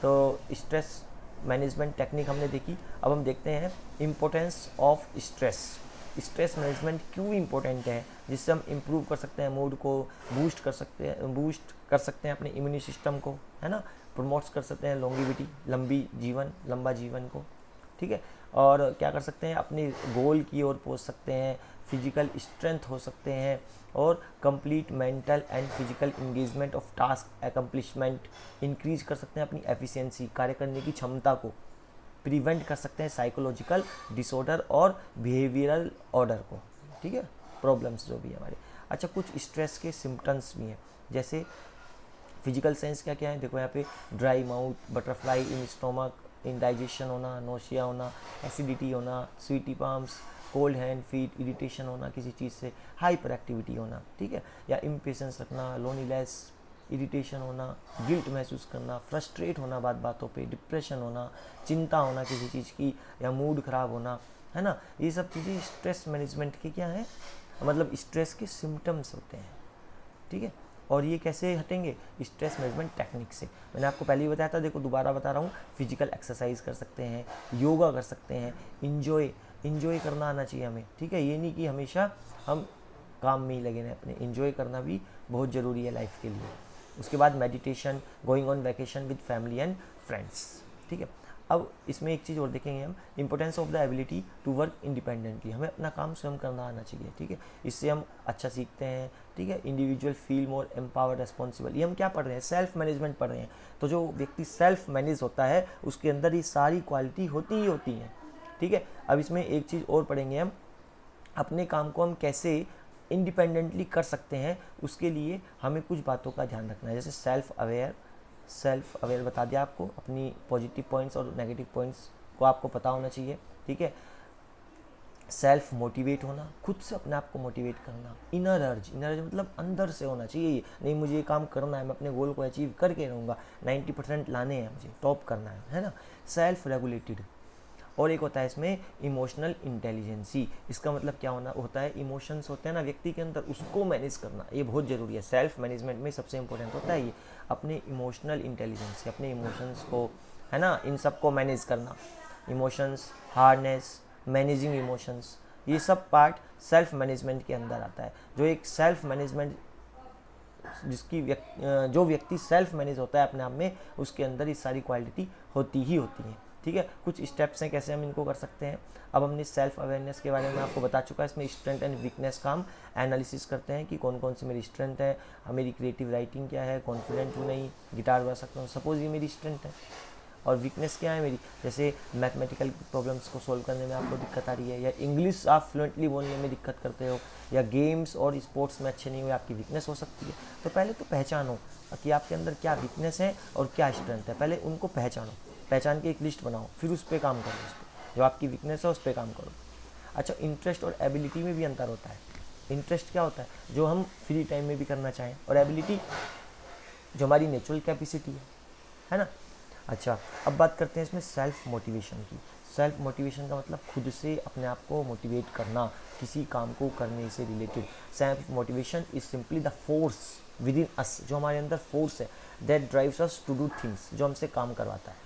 तो स्ट्रेस मैनेजमेंट टेक्निक हमने देखी। अब हम देखते हैं importance of stress. Stress management क्यों इम्पोर्टेंट है, जिससे हम इम्प्रूव कर सकते हैं मूड को, बूस्ट कर सकते हैं अपने इम्यून सिस्टम को, है ना, प्रमोट्स कर सकते हैं लॉन्गिविटी, लंबा जीवन को। ठीक है, और क्या कर सकते हैं, अपने गोल की ओर पहुंच सकते हैं, फिजिकल स्ट्रेंथ हो सकते हैं, और complete mental and physical engagement of task accomplishment, increase कर सकते हैं अपनी एफिशिएंसी, कार्य करने की क्षमता को, प्रिवेंट कर सकते हैं साइकोलॉजिकल डिसऑर्डर और बिहेवियरल ऑर्डर को। ठीक है, प्रॉब्लम्स जो भी है हमारे। अच्छा, कुछ स्ट्रेस के सिम्टम्स भी हैं, जैसे फिजिकल सेंस क्या क्या है, देखो यहाँ पे dry mouth, butterfly in stomach, indigestion होना, नोशिया होना, एसिडिटी होना, sweaty palms, cold hand feet, irritation होना किसी चीज़ से, हाइपर एक्टिविटी होना। ठीक है, या इम्पेशेंस रखना, लोनीनेस, इरिटेशन होना, गिल्ट महसूस करना, फ्रस्ट्रेट होना बातों पे, डिप्रेशन होना, चिंता होना किसी चीज़ की, या मूड ख़राब होना, है ना। ये सब चीज़ें स्ट्रेस मैनेजमेंट के क्या है, मतलब स्ट्रेस के सिम्टम्स होते हैं। ठीक है, और ये कैसे हटेंगे, स्ट्रेस मैनेजमेंट टेक्निक से। मैंने आपको पहले ही बताया था, देखो दोबारा बता रहा हूँ, फिजिकल एक्सरसाइज कर सकते हैं, योगा कर सकते हैं, इंजॉय करना आना चाहिए हमें। ठीक है, ये नहीं कि हमेशा हम काम में ही लगे रहें, अपने इंजॉय करना भी बहुत ज़रूरी है लाइफ के लिए। उसके बाद meditation, going on vacation with family and friends. ठीक है, अब इसमें एक चीज़ और देखेंगे हम, importance of the ability to work independently, हमें अपना काम स्वयं करना आना चाहिए। ठीक है, इससे हम अच्छा सीखते हैं। ठीक है, individual feel more empowered responsible, ये हम क्या पढ़ रहे हैं, सेल्फ मैनेजमेंट पढ़ रहे हैं। तो जो व्यक्ति सेल्फ मैनेज होता है उसके अंदर ये सारी क्वालिटी होती ही होती हैं। ठीक है, अब इसमें एक चीज़ और पढ़ेंगे हम, अपने काम को हम कैसे इंडिपेंडेंटली कर सकते हैं, उसके लिए हमें कुछ बातों का ध्यान रखना है। जैसे सेल्फ अवेयर बता दिया आपको, अपनी पॉजिटिव पॉइंट्स और नेगेटिव पॉइंट्स को आपको पता होना चाहिए। ठीक है, सेल्फ मोटिवेट होना, खुद से अपने आप को मोटिवेट करना, इनर अर्ज मतलब अंदर से होना चाहिए, नहीं मुझे ये काम करना है, मैं अपने गोल को अचीव करके रहूँगा, 90% लाने हैं, मुझे टॉप करना है ना। सेल्फ रेगुलेटेड, और एक होता है इसमें इमोशनल इंटेलिजेंसी, इसका मतलब क्या होता है, इमोशंस होते हैं ना व्यक्ति के अंदर, उसको मैनेज करना, ये बहुत ज़रूरी है। सेल्फ मैनेजमेंट में सबसे इंपॉर्टेंट होता है ये, अपने इमोशनल इंटेलिजेंसी, अपने इमोशंस को, है ना, इन सब को मैनेज करना, इमोशंस, हार्डनेस, मैनेजिंग इमोशंस, ये सब पार्ट सेल्फ मैनेजमेंट के अंदर आता है। जो एक सेल्फ मैनेजमेंट जो व्यक्ति सेल्फ मैनेज होता है अपने आप में, उसके अंदर ये सारी क्वालिटी होती ही होती हैं। ठीक है, कुछ स्टेप्स हैं कैसे हम इनको कर सकते हैं। अब हमने सेल्फ अवेयरनेस के बारे में आपको बता चुका है, इसमें स्ट्रेंथ एंड वीकनेस का हम एनालिसिस करते हैं कि कौन कौन सी मेरी स्ट्रेंथ है, मेरी क्रिएटिव राइटिंग क्या है, कॉन्फिडेंट हूँ नहीं, गिटार बजा सकता हूँ, सपोज ये मेरी स्ट्रेंथ है। और वीकनेस क्या है मेरी, जैसे मैथमेटिकल प्रॉब्लम्स को सोल्व करने में आपको दिक्कत आ रही है, या इंग्लिश आप फ्लुएंटली बोलने में दिक्कत करते हो, या गेम्स और स्पोर्ट्स में अच्छे नहीं हो, आपकी वीकनेस हो सकती है। तो पहले तो पहचानो कि आपके अंदर क्या वीकनेस है और क्या स्ट्रेंथ है, पहले उनको पहचान के एक लिस्ट बनाओ, फिर उस पर काम करो, जो आपकी वीकनेस है उस पर काम करो। अच्छा, इंटरेस्ट और एबिलिटी में भी अंतर होता है। इंटरेस्ट क्या होता है? जो हम फ्री टाइम में भी करना चाहें, और एबिलिटी जो हमारी नेचुरल कैपेसिटी है ना। अच्छा, अब बात करते हैं इसमें सेल्फ मोटिवेशन की। सेल्फ मोटिवेशन का मतलब खुद से अपने आप को मोटिवेट करना, किसी काम को करने से related. Self motivation is simply the force within us, जो हमारे अंदर फोर्स है, that drives us to do things, जो हमसे काम करवाता है,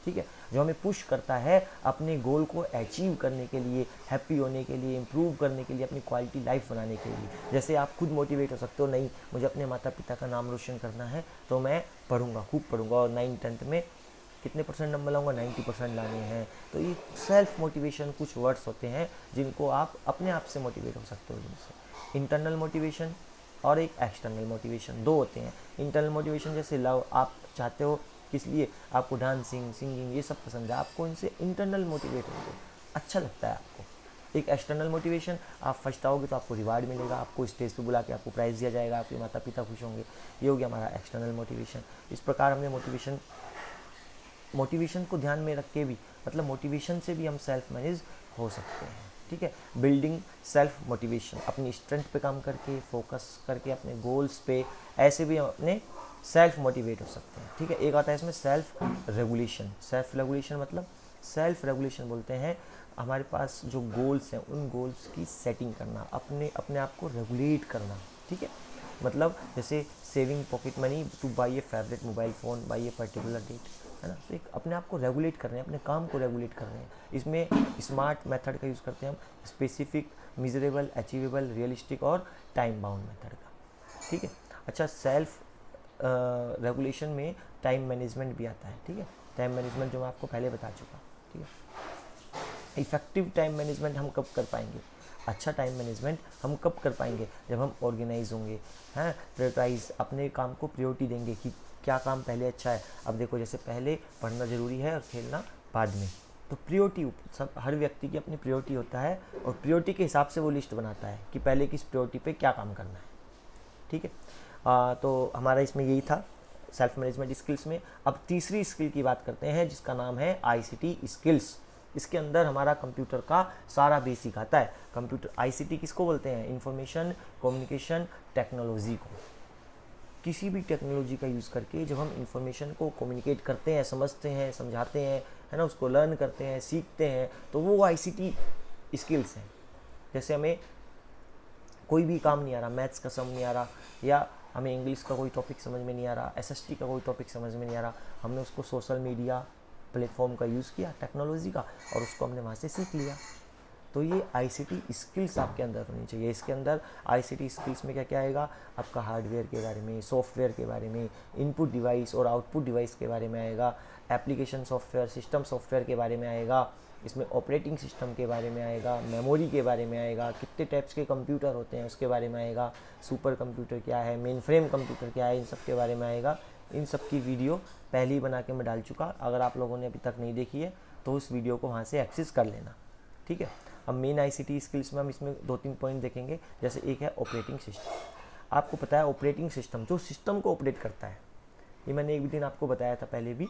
ठीक है, जो हमें पुश करता है अपने गोल को अचीव करने के लिए, हैप्पी होने के लिए, इंप्रूव करने के लिए, अपनी क्वालिटी लाइफ बनाने के लिए। जैसे आप खुद मोटिवेट हो सकते हो, नहीं मुझे अपने माता पिता का नाम रोशन करना है तो मैं पढ़ूंगा, खूब पढ़ूंगा, और 9th-10th में कितने परसेंट नंबर लाऊंगा, 90% लाने हैं। तो ये सेल्फ मोटिवेशन कुछ वर्ड्स होते हैं जिनको आप अपने आप से मोटिवेट हो सकते हो जिनसे। इंटरनल मोटिवेशन और एक एक्सटर्नल मोटिवेशन, दो होते हैं। इंटरनल मोटिवेशन जैसे लव, आप चाहते हो किस लिए, आपको डांसिंग, सिंगिंग ये सब पसंद है, आपको इनसे इंटरनल मोटिवेट होते हो, अच्छा लगता है आपको। एक एक्सटर्नल मोटिवेशन, आप फर्स्ट आओगे तो आपको रिवार्ड मिलेगा, आपको स्टेज पे बुला के आपको प्राइज़ दिया जाएगा, आपके माता पिता खुश होंगे, ये हो गया हमारा एक्सटर्नल मोटिवेशन। इस प्रकार हमने मोटिवेशन को ध्यान में रख के भी, मतलब मोटिवेशन से भी हम सेल्फ मैनेज हो सकते हैं, ठीक है। बिल्डिंग सेल्फ मोटिवेशन, अपनी स्ट्रेंथ पे काम करके, फोकस करके अपने गोल्स पे, ऐसे भी हम अपने सेल्फ मोटिवेट हो सकते हैं, ठीक है। एक आता है इसमें सेल्फ रेगुलेशन। सेल्फ रेगुलेशन मतलब, सेल्फ रेगुलेशन बोलते हैं हमारे पास जो गोल्स हैं उन गोल्स की सेटिंग करना, अपने आप को रेगुलेट करना, ठीक है। मतलब जैसे saving pocket money to buy a favourite mobile phone by a particular date, है ना। तो एक अपने आप को रेगुलेट कर रहे हैं, अपने काम को रेगुलेट कर रहे हैं। इसमें स्मार्ट मेथड का यूज़ करते हैं हम, स्पेसिफिक, मिजरेबल, अचीवेबल, रियलिस्टिक और टाइम बाउंड मेथड का, ठीक है। अच्छा, सेल्फ रेगुलेशन में टाइम मैनेजमेंट भी आता है, ठीक है। टाइम मैनेजमेंट जो मैं आपको पहले बता चुका, ठीक है। इफेक्टिव टाइम मैनेजमेंट हम कब कर पाएंगे, अच्छा टाइम मैनेजमेंट हम कब कर पाएंगे, जब हम ऑर्गेनाइज होंगे, हैं, प्रायोरिटाइज, अपने काम को प्रायोरिटी देंगे कि क्या काम पहले अच्छा है। अब देखो, जैसे पहले पढ़ना ज़रूरी है और खेलना बाद में, तो प्रायोरिटी सब, हर व्यक्ति की अपनी प्रायोरिटी होता है, और प्रायोरिटी के हिसाब से वो लिस्ट बनाता है कि पहले किस प्रायोरिटी पे क्या काम करना है, ठीक है। तो हमारा इसमें यही था सेल्फ मैनेजमेंट स्किल्स में। अब तीसरी स्किल की बात करते हैं जिसका नाम है आईसीटी स्किल्स। इसके अंदर हमारा कंप्यूटर का सारा बेसिक आता है। कंप्यूटर, आईसीटी किसको बोलते हैं, इंफॉर्मेशन कम्युनिकेशन टेक्नोलॉजी को। किसी भी टेक्नोलॉजी का यूज़ करके जब हम इंफॉर्मेशन को कम्युनिकेट करते हैं, समझते हैं, समझाते हैं, है ना, उसको लर्न करते हैं, सीखते हैं, तो वो आईसीटी स्किल्स हैं। जैसे हमें कोई भी काम नहीं आ रहा, मैथ्स का समझ नहीं आ रहा, या हमें इंग्लिश का कोई टॉपिक समझ में नहीं आ रहा, एसएसटी का कोई टॉपिक समझ में नहीं आ रहा, हमने उसको सोशल मीडिया प्लेटफॉर्म का यूज़ किया, टेक्नोलॉजी का, और उसको हमने वहाँ से सीख लिया। तो ये आईसीटी स्किल्स आपके अंदर होनी चाहिए। इसके अंदर आईसीटी स्किल्स में क्या क्या आएगा, आपका हार्डवेयर के बारे में, सॉफ्टवेयर के बारे में, इनपुट डिवाइस और आउटपुट डिवाइस के बारे में आएगा, एप्लीकेशन सॉफ्टवेयर, सिस्टम सॉफ्टवेयर के बारे में आएगा, इसमें ऑपरेटिंग सिस्टम के बारे में आएगा, मेमोरी के बारे में आएगा, कितने टाइप्स के कंप्यूटर होते हैं उसके बारे में आएगा, सुपर कंप्यूटर क्या है, मेन फ्रेम कंप्यूटर क्या है, इन सब के बारे में आएगा। इन सब की वीडियो पहले ही बना के मैं डाल चुका, अगर आप लोगों ने अभी तक नहीं देखी है तो उस वीडियो को वहाँ से एक्सेस कर लेना, ठीक है। अब मेन आईसीटी स्किल्स में हम इसमें 2-3 पॉइंट देखेंगे। जैसे एक है ऑपरेटिंग सिस्टम। आपको पता है ऑपरेटिंग सिस्टम जो सिस्टम को ऑपरेट करता है, ये मैंने एक भी दिन आपको बताया था पहले भी।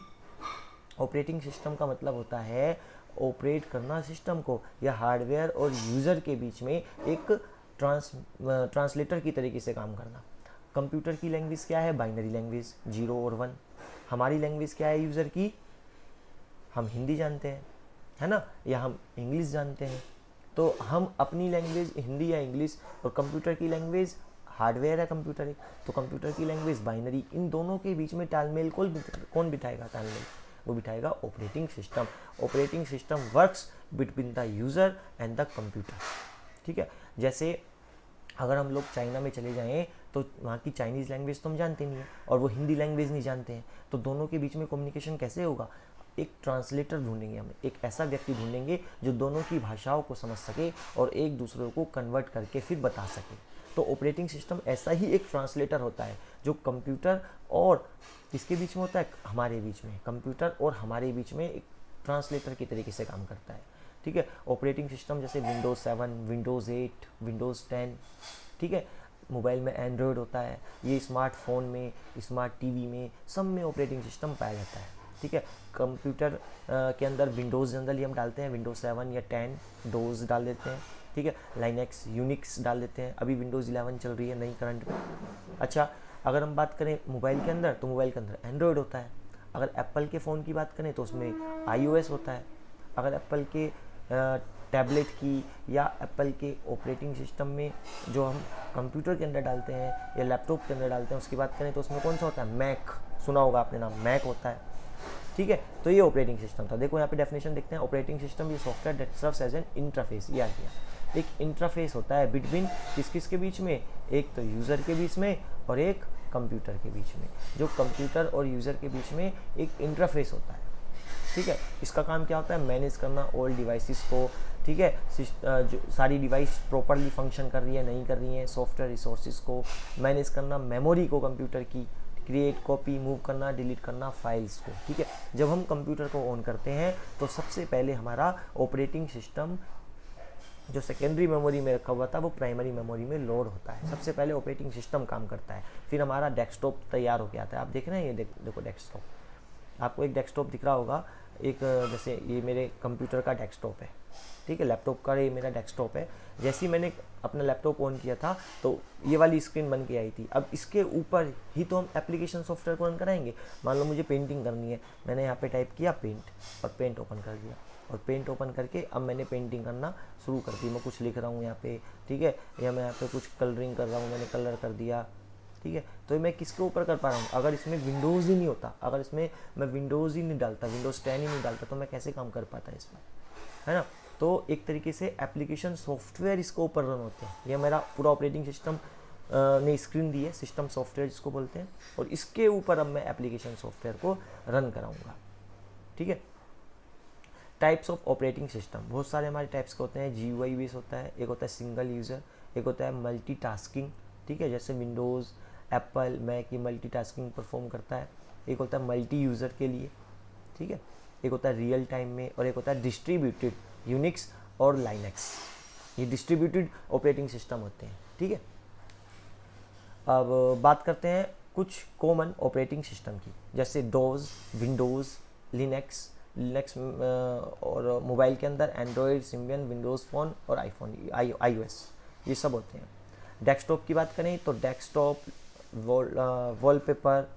ऑपरेटिंग सिस्टम का मतलब होता है ऑपरेट करना सिस्टम को, या हार्डवेयर और यूज़र के बीच में एक ट्रांसलेटर की तरीके से काम करना। कंप्यूटर की लैंग्वेज क्या है, बाइनरी लैंग्वेज 0 और 1। हमारी लैंग्वेज क्या है यूज़र की, हम हिंदी जानते हैं, है ना, या हम इंग्लिश जानते हैं। तो हम अपनी लैंग्वेज हिंदी या इंग्लिश, और कंप्यूटर की लैंग्वेज हार्डवेयर है कंप्यूटर एक, तो कंप्यूटर की लैंग्वेज बाइनरी। इन दोनों के बीच में तालमेल कौन बिठाएगा, तालमेल वो बिठाएगा operating system. Operating system works between the user and the computer, ठीक है। जैसे अगर हम लोग चाइना में चले जाएं तो वहाँ की चाइनीज़ लैंग्वेज तो हम जानते नहीं है, और वो हिंदी लैंग्वेज नहीं जानते हैं, तो दोनों के बीच में कम्युनिकेशन कैसे होगा। एक ट्रांसलेटर ढूंढेंगे हम, एक ऐसा व्यक्ति ढूंढेंगे जो दोनों की भाषाओं को समझ सके और एक दूसरे को कन्वर्ट करके फिर बता सके। तो ऑपरेटिंग सिस्टम ऐसा ही एक ट्रांसलेटर होता है जो कंप्यूटर और किसके बीच में होता है, हमारे बीच में, कंप्यूटर और हमारे बीच में एक ट्रांसलेटर की तरीके से काम करता है, ठीक है। ऑपरेटिंग सिस्टम जैसे विंडोज़ 7, विंडोज़ 8, विंडोज़ 10, ठीक है। मोबाइल में एंड्रॉयड होता है, ये स्मार्टफोन में, स्मार्ट टीवी में, सब में ऑपरेटिंग सिस्टम पाया जाता है। ठीक है। कंप्यूटर के अंदर विंडोज़ जनरली हम डालते हैं विंडोज 7 या 10 डोज डाल देते हैं, ठीक है। लाइनेक्स यूनिक्स डाल देते हैं, अभी विंडोज़ 11 चल रही है नई करंट में। अच्छा, अगर हम बात करें मोबाइल के अंदर, तो मोबाइल के अंदर एंड्रॉयड होता है। अगर एप्पल के फ़ोन की बात करें तो उसमें iOS होता है। अगर एप्पल के टैबलेट की या एप्पल के ऑपरेटिंग सिस्टम में जो हम कंप्यूटर के अंदर डालते हैं या लैपटॉप के अंदर डालते हैं उसकी बात करें तो उसमें कौन सा होता है, मैक, सुना होगा आपने नाम, मैक होता है, ठीक है। तो ये ऑपरेटिंग सिस्टम था। देखो यहाँ पे डेफिनेशन देखते हैं, ऑपरेटिंग सिस्टम ये software that serves as an interface, ये आ गया। एक इंटरफेस होता है बिटवीन किस किस के बीच में, एक तो यूज़र के बीच में और एक कंप्यूटर के बीच में। जो कंप्यूटर और यूज़र के बीच में एक इंटरफेस होता है, ठीक है। इसका काम क्या होता है, मैनेज करना ऑल डिवाइसेस को, ठीक है। जो सारी डिवाइस प्रॉपरली फंक्शन कर रही है नहीं कर रही है, सॉफ्टवेयर रिसोर्सेज को मैनेज करना, मेमोरी को कंप्यूटर की, क्रिएट, कॉपी, मूव करना, डिलीट करना फाइल्स को, ठीक है। जब हम कंप्यूटर को ऑन करते हैं तो सबसे पहले हमारा ऑपरेटिंग सिस्टम जो सेकेंडरी मेमोरी में रखा हुआ था वो प्राइमरी मेमोरी में लोड होता है। सबसे पहले ऑपरेटिंग सिस्टम काम करता है, फिर हमारा डेस्कटॉप तैयार हो गया था। आप देख रहे हैं, ये देखो डेस्कटॉप, आपको एक डेस्कटॉप दिख रहा होगा, एक जैसे ये मेरे कंप्यूटर का डेस्कटॉप है, ठीक है, लैपटॉप का ये मेरा डेस्कटॉप है। जैसे ही मैंने अपना लैपटॉप ऑन किया था तो ये वाली स्क्रीन बन के आई थी। अब इसके ऊपर ही तो हम एप्लीकेशन सॉफ्टवेयर को रन कराएंगे। मान लो मुझे पेंटिंग करनी है, मैंने यहाँ पे टाइप किया पेंट और पेंट ओपन कर दिया, और पेंट ओपन करके अब मैंने पेंटिंग करना शुरू कर दी। मैं कुछ लिख रहा हूँ यहाँ पे, ठीक है, या मैं यहाँ पे कुछ कलरिंग कर रहा हूँ, मैंने कलर कर दिया, ठीक है। तो मैं किसके ऊपर कर पा रहा हूँ, अगर इसमें विंडोज़ ही नहीं होता, अगर इसमें मैं विंडोज़ ही नहीं डालता, विंडोज़ 10 ही नहीं डालता, तो मैं कैसे काम कर पाता इसमें, है ना। तो एक तरीके से एप्लीकेशन सॉफ्टवेयर इसके ऊपर रन होते हैं। ये मेरा पूरा ऑपरेटिंग सिस्टम ने स्क्रीन दी है, सिस्टम सॉफ्टवेयर जिसको बोलते हैं, और इसके ऊपर अब मैं एप्लीकेशन सॉफ्टवेयर को रन कराऊंगा, ठीक है। टाइप्स ऑफ ऑपरेटिंग सिस्टम, बहुत सारे हमारे टाइप्स के होते हैं। GUI बेस होता है, एक होता है सिंगल यूज़र, एक होता है मल्टीटास्किंग, ठीक है, जैसे विंडोज़, एप्पल, मैक की मल्टीटास्किंग परफॉर्म करता है। एक होता है मल्टी यूज़र के लिए, ठीक है। एक होता है रियल टाइम में, और एक होता है डिस्ट्रीब्यूटेड, यूनिक्स और लाइनेक्स, ये डिस्ट्रीब्यूटेड ऑपरेटिंग सिस्टम होते हैं, ठीक है। अब बात करते हैं कुछ कॉमन ऑपरेटिंग सिस्टम की, जैसे डोज, विंडोज़, लिनक्स और मोबाइल के अंदर एंड्रॉयड, सिम्बियन, विंडोज़ फ़ोन और आईफोन, iOS, ये सब होते हैं। डेस्कटॉप की बात करें तो डेस्कटॉप, वॉलपेपर,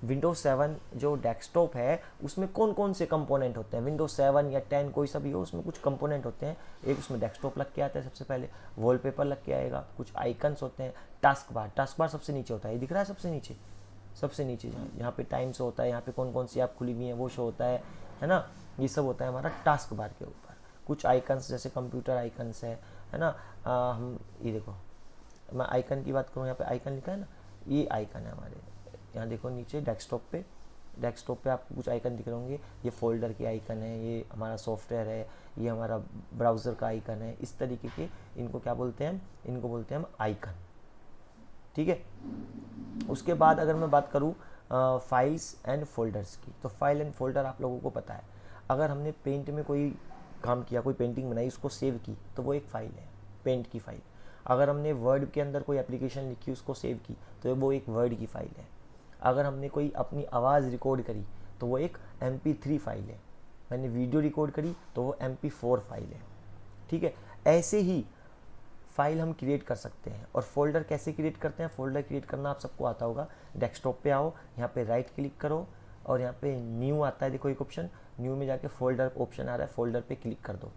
विंडोज 7 जो डेस्कटॉप है उसमें कौन कौन से कंपोनेंट होते हैं, विंडोज 7 या 10 कोई सा भी हो, उसमें कुछ कंपोनेंट होते हैं। एक उसमें डेस्कटॉप लग के आता है, सबसे पहले वॉलपेपर लग के आएगा, कुछ आइकन्स होते हैं, टास्क बार सबसे नीचे होता है, ये दिख रहा है सबसे नीचे, सबसे नीचे यहाँ पे टाइम शो होता है, यहाँ पे कौन कौन सी ऐप खुली हुई है वो शो होता है ना। ये सब होता है हमारा टास्क बार के ऊपर। कुछ आइकन्स जैसे कंप्यूटर आइकन्स है ना। हम ये देखो, मैं आइकन की बात करूँ, यहाँ पे आइकन लिखा है ना, ये आइकन है हमारे, यहाँ देखो नीचे डेस्कटॉप पे आपको कुछ आइकन दिख रहे होंगे। ये फोल्डर के आइकन है, ये हमारा सॉफ्टवेयर है, ये हमारा ब्राउज़र का आइकन है। इस तरीके के इनको क्या बोलते हैं, इनको बोलते हैं हम आइकन, ठीक है। उसके बाद अगर मैं बात करूँ फाइल्स एंड फोल्डर्स की, तो फाइल एंड फोल्डर आप लोगों को पता है, अगर हमने पेंट में कोई काम किया, कोई पेंटिंग बनाई, उसको सेव की, तो वो एक फ़ाइल है, पेंट की फ़ाइल। अगर हमने वर्ड के अंदर कोई एप्लीकेशन लिखी, उसको सेव की, तो वो एक वर्ड की फ़ाइल है। अगर हमने कोई अपनी आवाज़ रिकॉर्ड करी तो वो एक MP3 फाइल है। मैंने वीडियो रिकॉर्ड करी तो वो MP4 फाइल है, ठीक है। ऐसे ही फाइल हम क्रिएट कर सकते हैं। और फोल्डर कैसे क्रिएट करते हैं, फोल्डर क्रिएट करना आप सबको आता होगा। डेस्कटॉप पे आओ, यहाँ पे राइट क्लिक करो और यहाँ पे न्यू आता है, देखो एक ऑप्शन, न्यू में जाके फोल्डर ऑप्शन आ रहा है, फोल्डर पे क्लिक कर दो।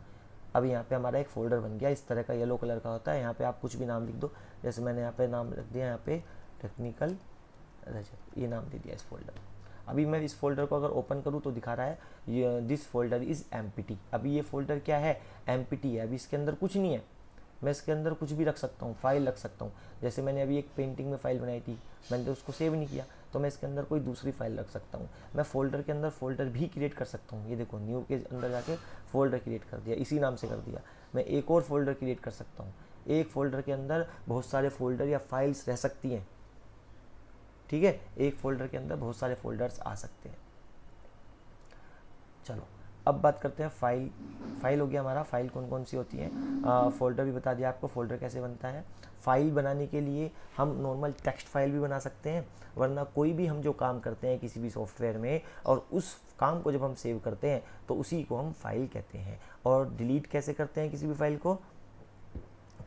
अब यहाँ पे हमारा एक फोल्डर बन गया, इस तरह का येलो कलर का होता है। यहाँ पे आप कुछ भी नाम लिख दो, जैसे मैंने यहाँ पे नाम रख दिया, यहाँ पे टेक्निकल रजत, ये नाम दे दिया इस फोल्डर। अभी मैं इस फोल्डर को अगर ओपन करूँ तो दिखा रहा है दिस फोल्डर इज़ एम्प्टी। अभी ये फोल्डर क्या है, एम्प्टी है, अभी इसके अंदर कुछ नहीं है। मैं इसके अंदर कुछ भी रख सकता हूँ, फाइल रख सकता हूँ। जैसे मैंने अभी एक पेंटिंग में फ़ाइल बनाई थी, मैंने तो उसको सेव नहीं किया, तो मैं इसके अंदर कोई दूसरी फाइल रख सकता हूँ। मैं फोल्डर के अंदर फोल्डर भी क्रिएट कर सकता हूँ। ये देखो, न्यू के अंदर जाके फोल्डर क्रिएट कर दिया, इसी नाम से कर दिया। मैं एक और फोल्डर क्रिएट कर सकता हूँ। एक फोल्डर के अंदर बहुत सारे फोल्डर या फाइल्स रह सकती हैं, ठीक है। एक फोल्डर के अंदर बहुत सारे फोल्डर्स आ सकते हैं। चलो, अब बात करते हैं फाइल। फाइल हो गया हमारा। फाइल कौन कौन सी होती है, फोल्डर भी बता दिया आपको, फोल्डर कैसे बनता है। फाइल बनाने के लिए हम नॉर्मल टेक्स्ट फाइल भी बना सकते हैं, वरना कोई भी हम जो काम करते हैं किसी भी सॉफ्टवेयर में और उस काम को जब हम सेव करते हैं तो उसी को हम फाइल कहते हैं। और डिलीट कैसे करते हैं किसी भी फाइल को,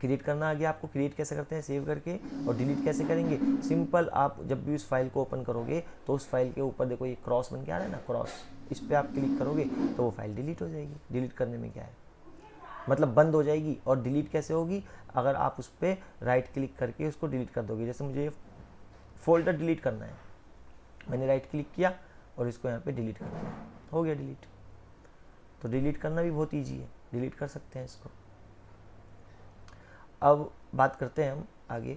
क्रिएट करना आ गया आपको, क्रिएट कैसे करते हैं सेव करके, और डिलीट कैसे करेंगे, सिंपल। आप जब भी उस फाइल को ओपन करोगे तो उस फाइल के ऊपर देखो ये क्रॉस बन के आ रहा है ना, क्रॉस, इस पर आप क्लिक करोगे तो वो फाइल डिलीट हो जाएगी। डिलीट करने में क्या है, मतलब बंद हो जाएगी। और डिलीट कैसे होगी, अगर आप उस पर राइट क्लिक करके उसको डिलीट कर दोगे। जैसे मुझे फोल्डर डिलीट करना है, मैंने राइट क्लिक किया और इसको यहाँ पे डिलीट कर दिया, हो गया डिलीट। तो डिलीट करना भी बहुत ईजी है, डिलीट कर सकते हैं इसको। अब बात करते हैं हम आगे।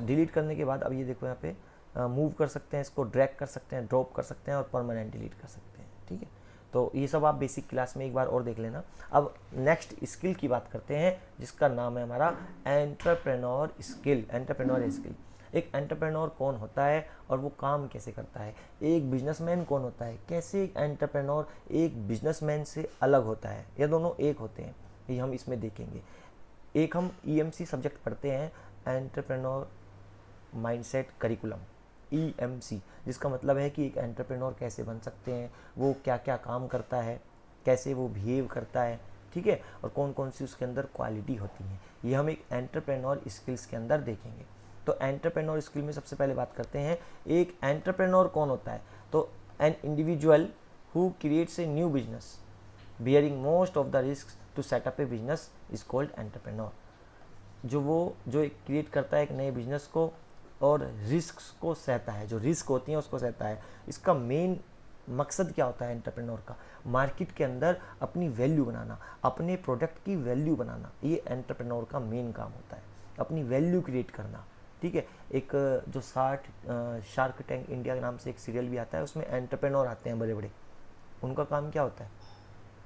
डिलीट करने के बाद अब ये देखो यहाँ पे मूव कर सकते हैं, इसको ड्रैग कर सकते हैं, ड्रॉप कर सकते हैं और परमानेंट डिलीट कर सकते हैं। ठीक है, तो ये सब आप बेसिक क्लास में एक बार और देख लेना। अब नेक्स्ट स्किल की बात करते हैं जिसका नाम है हमारा एंटरप्रेन्योर स्किल। एंटरप्रेन्योर स्किल, एक एंटरप्रेन्योर कौन होता है और वो काम कैसे करता है, एक बिजनेसमैन कौन होता है, कैसे एक एंटरप्रेन्योर एक बिजनेसमैन से अलग होता है, ये दोनों एक होते हैं, ये हम इसमें देखेंगे। एक हम EMC सब्जेक्ट पढ़ते हैं, एंटरप्रेन्योर माइंडसेट करिकुलम, EMC, जिसका मतलब है कि एक एंटरप्रेन्योर कैसे बन सकते हैं, वो क्या क्या काम करता है, कैसे वो बिहेव करता है, ठीक है, और कौन कौन सी उसके अंदर क्वालिटी होती है, ये हम एक एंटरप्रेन्योर स्किल्स के अंदर देखेंगे। तो एंटरप्रेन्योर स्किल में सबसे पहले बात करते हैं एक एंटरप्रेन्योर कौन होता है। तो an individual who creates a new business bearing most of the risk to set up a business is called entrepreneur. जो क्रिएट करता है एक नए बिजनेस को और रिस्क को सहता है, जो रिस्क होती है उसको सहता है। इसका मेन मकसद क्या होता है एंटरप्रेन्योर का, मार्केट के अंदर अपनी वैल्यू बनाना, अपने प्रोडक्ट की वैल्यू बनाना, ये एंटरप्रेन्योर का मेन काम होता है, अपनी वैल्यू क्रिएट करना। ठीक है, एक जो शार्क टैंक इंडिया के नाम से एक सीरियल भी आता है, उसमें एंटरप्रेन्योर आते हैं बड़े बड़े, उनका काम क्या होता है,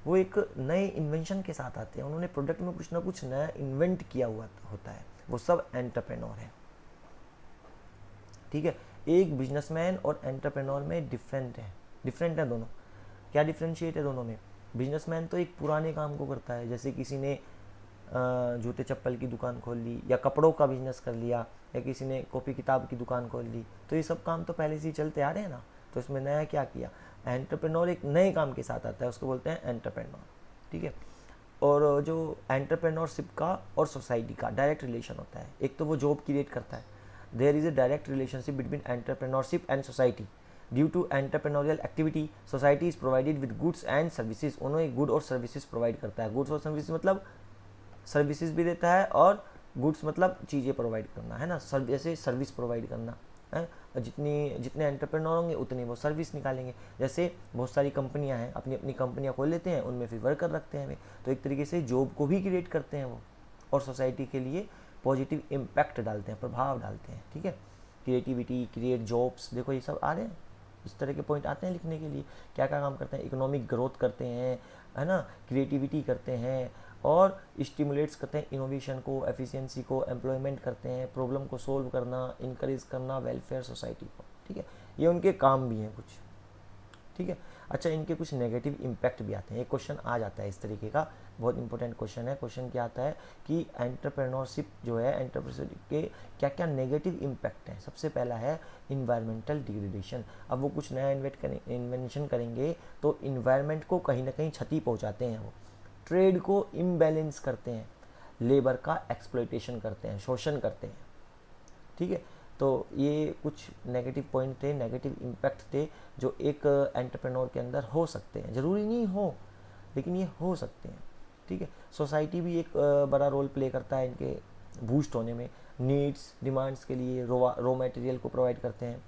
वो एक नए इन्वेंशन के साथ आते हैं, उन्होंने प्रोडक्ट में कुछ ना कुछ नया इन्वेंट किया हुआ होता है, वो सब एंटरप्रेन्योर है। ठीक है, एक बिजनेसमैन और एंटरप्रेन्योर में डिफरेंट है दोनों। क्या डिफरेंशिएट है दोनों में, बिजनेसमैन तो एक पुराने काम को करता है, जैसे किसी ने जूते चप्पल की दुकान खोल ली या कपड़ों का बिजनेस कर लिया या किसी ने कॉपी किताब की दुकान खोल ली, तो ये सब काम तो पहले से ही चलते आ रहे हैं ना, तो इसमें नया क्या किया। एंटरप्रेन्योर एक नए काम के साथ आता है, उसको बोलते हैं एंटरप्रेन्योर। ठीक है, और जो एंटरप्रेन्योरशिप का और सोसाइटी का डायरेक्ट रिलेशन होता है, एक तो वो जॉब क्रिएट करता है, there is a direct relationship between entrepreneurship and society. Due to entrepreneurial activity society is provided with goods and services, उन्हें गुड और सर्विसेज प्रोवाइड करता है। गुड्स और सर्विसेज मतलब सर्विसेज भी देता है, और गुड्स मतलब चीज़ें प्रोवाइड करना है ना, जैसे सर्विस प्रोवाइड करना है। जितने एंटरप्रेन्योर होंगे उतनी वो सर्विस निकालेंगे। जैसे बहुत सारी कंपनियां हैं, अपनी अपनी कंपनियां खोल लेते हैं, उनमें फिर वर्कर रखते हैं वे, तो एक तरीके से जॉब को भी क्रिएट करते हैं वो, और सोसाइटी के लिए पॉजिटिव इम्पैक्ट डालते हैं, प्रभाव डालते हैं। ठीक है, क्रिएटिविटी, क्रिएट जॉब्स, देखो ये सब आ रहे हैं, इस तरह के पॉइंट आते हैं लिखने के लिए। क्या क्या काम करते हैं, इकोनॉमिक ग्रोथ करते हैं, है ना, क्रिएटिविटी करते हैं, और स्टिमुलेट्स करते हैं इनोवेशन को, एफिशिएंसी को, एम्प्लॉयमेंट करते हैं, प्रॉब्लम को सोल्व करना, इनकरेज करना, वेलफेयर सोसाइटी को। ठीक है, ये उनके काम भी हैं कुछ। ठीक है, अच्छा, इनके कुछ नेगेटिव इम्पैक्ट भी आते हैं, एक क्वेश्चन आ जाता है इस तरीके का, बहुत इंपॉर्टेंट क्वेश्चन है। क्वेश्चन क्या आता है कि एंटरप्रेन्योरशिप जो है, एंटरप्रेन्योरशिप के क्या क्या नेगेटिव इम्पैक्ट हैं। सबसे पहला है इन्वायरमेंटल डिग्रेडेशन। अब वो कुछ नया इन्वेंशन करेंगे तो इन्वायरमेंट को कहीं ना कहीं क्षति पहुंचाते हैं वो, ट्रेड को इम्बैलेंस करते हैं, लेबर का एक्सप्लॉयटेशन करते हैं, शोषण करते हैं। ठीक है, तो ये कुछ नेगेटिव पॉइंट थे, नेगेटिव इम्पैक्ट थे जो एक एंटरप्रेन्योर के अंदर हो सकते हैं, ज़रूरी नहीं हो लेकिन ये हो सकते हैं। ठीक है, सोसाइटी भी एक बड़ा रोल प्ले करता है इनके बूस्ट होने में, नीड्स डिमांड्स के लिए रॉ मटेरियल को प्रोवाइड करते हैं।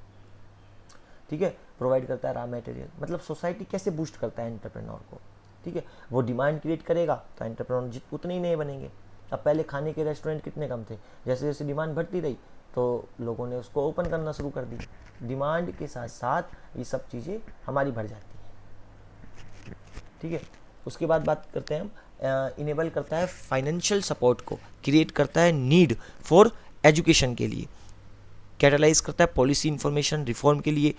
ठीक है, प्रोवाइड करता है रॉ मटेरियल, मतलब सोसाइटी कैसे बूस्ट करता है एंटरप्रेन्योर को। ठीक है, वो डिमांड क्रिएट करेगा तो एंटरप्रेन्योर उतने ही नए बनेंगे। अब पहले खाने के रेस्टोरेंट कितने कम थे, जैसे जैसे डिमांड बढ़ती रही तो लोगों ने उसको ओपन करना शुरू कर दी। डिमांड के साथ साथ ये सब चीज़ें हमारी बढ़ जाती हैं। ठीक है, उसके बाद बात करते हैं हम, इनेबल करता है फाइनेंशियल सपोर्ट को, क्रिएट करता है नीड फॉर एजुकेशन के लिए। कैटलाइज करता है पॉलिसी इंफॉर्मेशन रिफॉर्म के लिए,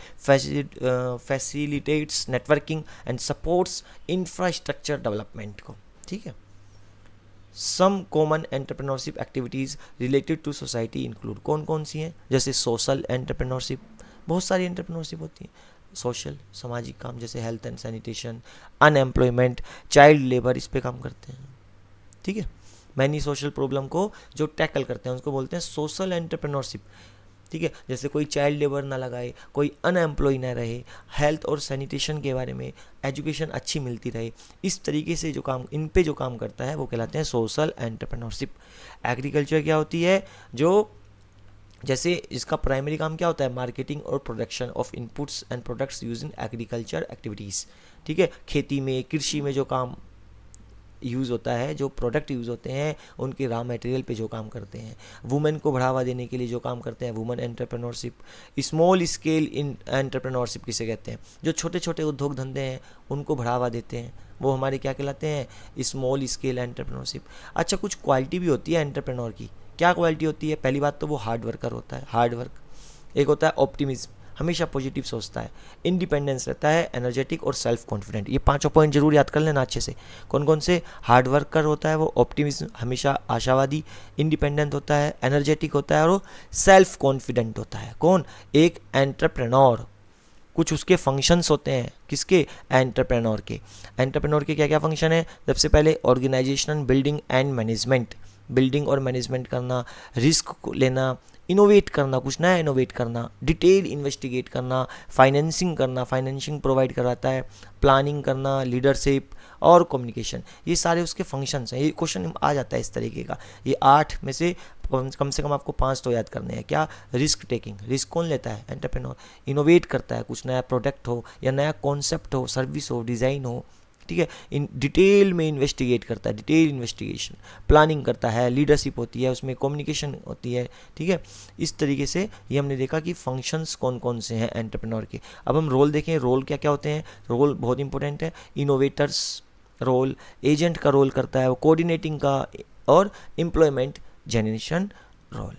facilitates networking and supports infrastructure development को, ठीक है। Some common entrepreneurship activities related to society include, कौन कौन सी हैं, जैसे सोशल एंटरप्रेन्योरशिप, बहुत सारी एंटरप्रेन्योरशिप होती है, सोशल सामाजिक काम जैसे health and sanitation, unemployment, child labour, इस पे काम करते हैं, ठीक है। मैनी सोशल प्रॉब्लम को जो टैकल करते हैं उसको बोलते हैं सोशल एंटरप्रेन्योरशिप, ठीक है। जैसे कोई चाइल्ड लेबर ना लगाए, कोई अनएम्प्लॉय ना रहे, हेल्थ और सैनिटेशन के बारे में एजुकेशन अच्छी मिलती रहे, इस तरीके से जो काम, इन पे जो काम करता है वो कहलाते हैं सोशल एंटरप्रेन्योरशिप। एग्रीकल्चर क्या होती है, जो जैसे इसका प्राइमरी काम क्या होता है, मार्केटिंग और production of inputs and products use in agriculture activities, ठीक है। खेती में, कृषि में जो काम यूज़ होता है, जो प्रोडक्ट यूज़ होते हैं, उनके रॉ मटेरियल पे जो काम करते हैं। वुमेन को बढ़ावा देने के लिए जो काम करते हैं, women entrepreneurship. Small scale in entrepreneurship किसे कहते हैं, जो छोटे छोटे उद्योग धंधे हैं उनको बढ़ावा देते हैं, वो हमारे क्या कहलाते हैं, स्मॉल स्केल एंटरप्रेन्योरशिप। अच्छा, कुछ क्वालिटी भी होती है एंटरप्रेन्योर की, क्या क्वालिटी होती है, पहली बात तो वो हार्ड वर्कर होता है, हार्ड वर्क। एक होता है ऑप्टिमिज्म, हमेशा पॉजिटिव सोचता है, इंडिपेंडेंस रहता है, एनर्जेटिक और सेल्फ कॉन्फिडेंट। ये पांचों पॉइंट जरूर याद कर लेना अच्छे से। कौन कौन से, हार्ड वर्कर होता है वो, ऑप्टिमिज्म हमेशा आशावादी, इंडिपेंडेंट होता है, एनर्जेटिक होता है और सेल्फ कॉन्फिडेंट होता है। कौन, एक एंटरप्रेन्योर। कुछ उसके फंक्शंस होते हैं, किसके, एंटरप्रेन्योर के। एंटरप्रेन्योर के क्या क्या फंक्शन है, सबसे पहले organisation, building and management, building और मैनेजमेंट करना, रिस्क लेना, इनोवेट करना, कुछ नया इनोवेट करना, डिटेल इन्वेस्टिगेट करना, फाइनेंसिंग करना, फाइनेंसिंग प्रोवाइड कराता है, प्लानिंग करना, लीडरशिप और कम्युनिकेशन, ये सारे उसके फंक्शंस हैं। ये क्वेश्चन आ जाता है इस तरीके का। ये 8 में से कम से कम आपको 5 तो याद करने हैं। क्या, रिस्क टेकिंग, रिस्क कौन लेता है, एंटरप्रेन्योर। इनोवेट करता है, कुछ नया प्रोडक्ट हो या नया कॉन्सेप्ट हो, सर्विस हो, डिज़ाइन हो, ठीक है। इन डिटेल में इन्वेस्टिगेट करता है, डिटेल इन्वेस्टिगेशन, प्लानिंग करता है, लीडरशिप होती है, उसमें कम्युनिकेशन होती है, ठीक है। इस तरीके से ये हमने देखा कि फंक्शंस कौन कौन से हैं एंटरप्रेन्योर के। अब हम रोल देखें, रोल क्या क्या होते हैं। रोल बहुत इंपॉर्टेंट है, इनोवेटर्स रोल, एजेंट का रोल करता है वो, कोऑर्डिनेटिंग का, और एम्प्लॉयमेंट जनरेशन रोल,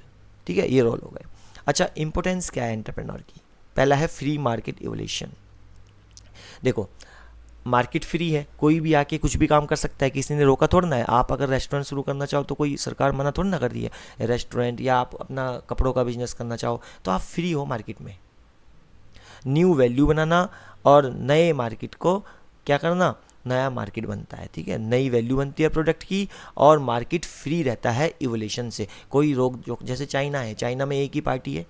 ठीक है। ये रोल हो गए। अच्छा, इंपॉर्टेंस क्या है एंटरप्रेन्योर की। पहला है फ्री मार्केट इवोल्यूशन। देखो, मार्केट फ्री है, कोई भी आके कुछ भी काम कर सकता है, किसी ने रोका थोड़ा ना है। आप अगर रेस्टोरेंट शुरू करना चाहो तो कोई सरकार मना थोड़ा ना कर रही है, रेस्टोरेंट, या आप अपना कपड़ों का बिजनेस करना चाहो तो आप फ्री हो मार्केट में। न्यू वैल्यू बनाना और नए मार्केट को क्या करना, नया मार्केट बनता है, ठीक है। नई वैल्यू बनती है प्रोडक्ट की और मार्केट फ्री रहता है इवोल्यूशन से। कोई रोक जो, जैसे चाइना है, चाइना में एक ही पार्टी है,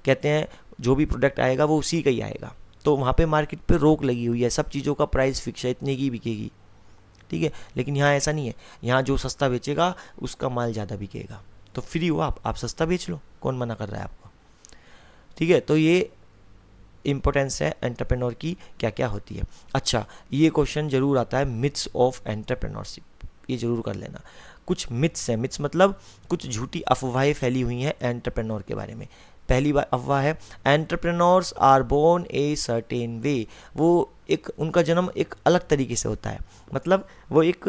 कहते हैं जो भी प्रोडक्ट आएगा वो उसी का ही आएगा, तो वहाँ पे मार्केट पे रोक लगी हुई है, सब चीज़ों का प्राइस फिक्स है, इतने की बिकेगी, ठीक है। लेकिन यहाँ ऐसा नहीं है, यहाँ जो सस्ता बेचेगा उसका माल ज़्यादा बिकेगा, तो फ्री हो आप सस्ता बेच लो, कौन मना कर रहा है आपको, ठीक है। तो ये इंपॉर्टेंस है एंटरप्रेन्योर की, क्या क्या होती है। अच्छा, ये क्वेश्चन जरूर आता है, मिथ्स ऑफ एंटरप्रेन्योरशिप, ये जरूर कर लेना। कुछ मिथ्स हैं, मिथ्स मतलब कुछ झूठी अफवाहें फैली हुई हैं एंटरप्रेन्योर के बारे में। पहली बार अफवाह है, entrepreneurs are born a certain way, वो एक, उनका जन्म एक अलग तरीके से होता है, मतलब वो एक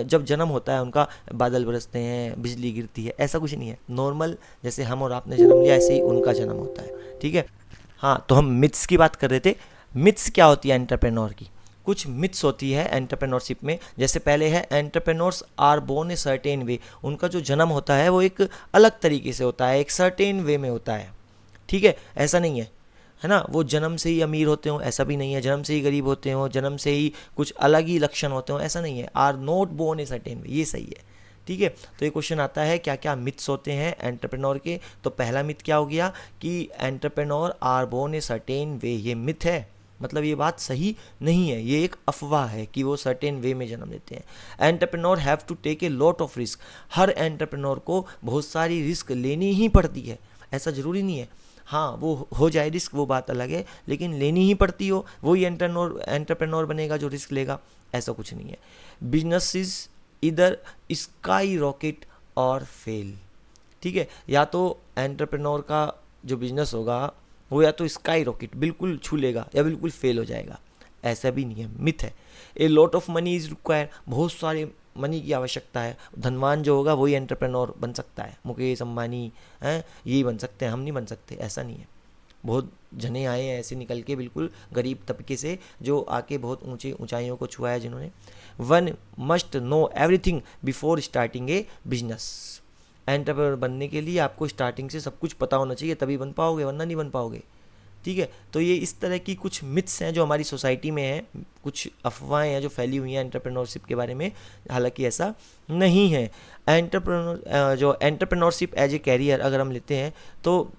जब जन्म होता है उनका, बादल बरसते हैं, बिजली गिरती है, ऐसा कुछ नहीं है। नॉर्मल जैसे हम और आपने जन्म लिया ऐसे ही उनका जन्म होता है, ठीक है। हाँ, तो हम मिथ्स की बात कर रहे थे। मिथ्स क्या होती है एंटरप्रेन्योर की, कुछ मिथ्स होती है एंटरप्रेन्योरशिप में। जैसे पहले है, entrepreneurs are born a certain way, उनका जो जन्म होता है वो एक अलग तरीके से होता है, एक सर्टेन वे में होता है, ठीक है। ऐसा नहीं है ना, वो जन्म से ही अमीर होते हो, ऐसा भी नहीं है, जन्म से ही गरीब होते हो, जन्म से ही कुछ अलग ही लक्षण होते हो, ऐसा नहीं है। Are not born a certain way, ये सही है, ठीक है। तो ये क्वेश्चन आता है, क्या क्या मिथ्स होते हैं एंटरप्रेन्योर के। तो पहला मिथ क्या हो गया कि entrepreneur are born a certain way, ये मिथ है, मतलब ये बात सही नहीं है, ये एक अफवाह है कि वो सर्टेन वे में जन्म लेते हैं। Entrepreneur have to take a lot of risk, हर एंटरप्रेन्योर को बहुत सारी रिस्क लेनी ही पड़ती है, ऐसा ज़रूरी नहीं है। हाँ, वो हो जाए रिस्क, वो बात अलग है, लेकिन लेनी ही पड़ती हो, वही एंटरप्रेन्योर बनेगा जो रिस्क लेगा, ऐसा कुछ नहीं है। बिजनेसेस इधर स्काई रॉकेट और फेल, ठीक है। या तो एंटरप्रेन्योर का जो बिजनेस होगा वो या तो स्काई रॉकेट बिल्कुल छू लेगा या बिल्कुल फेल हो जाएगा, ऐसा भी नहीं है, मिथ है। ए lot of money is require, बहुत सारे मनी की आवश्यकता है। धनवान जो होगा वही एंटरप्रेन्योर बन सकता है, मुकेश अंबानी हैं यही बन सकते हैं, हम नहीं बन सकते, ऐसा नहीं है। बहुत जने आए हैं ऐसे निकल के बिल्कुल गरीब तबके से, जो आके बहुत ऊंची ऊंचाइयों को छुआ है जिन्होंने। One must know everything before starting ए बिजनेस। एंटरप्रेन्योर बनने के लिए आपको स्टार्टिंग से सब कुछ पता होना चाहिए, तभी बन पाओगे, वरना नहीं बन पाओगे। ठीक है, तो ये इस तरह की कुछ मिथ्स हैं जो हमारी सोसाइटी में हैं, कुछ अफवाहें हैं जो फैली हुई हैं एंटरप्रेन्योरशिप के बारे में, हालांकि ऐसा नहीं है। जो एंटरप्रेन्योरशिप एज ए कैरियर अगर हम लेते हैं तो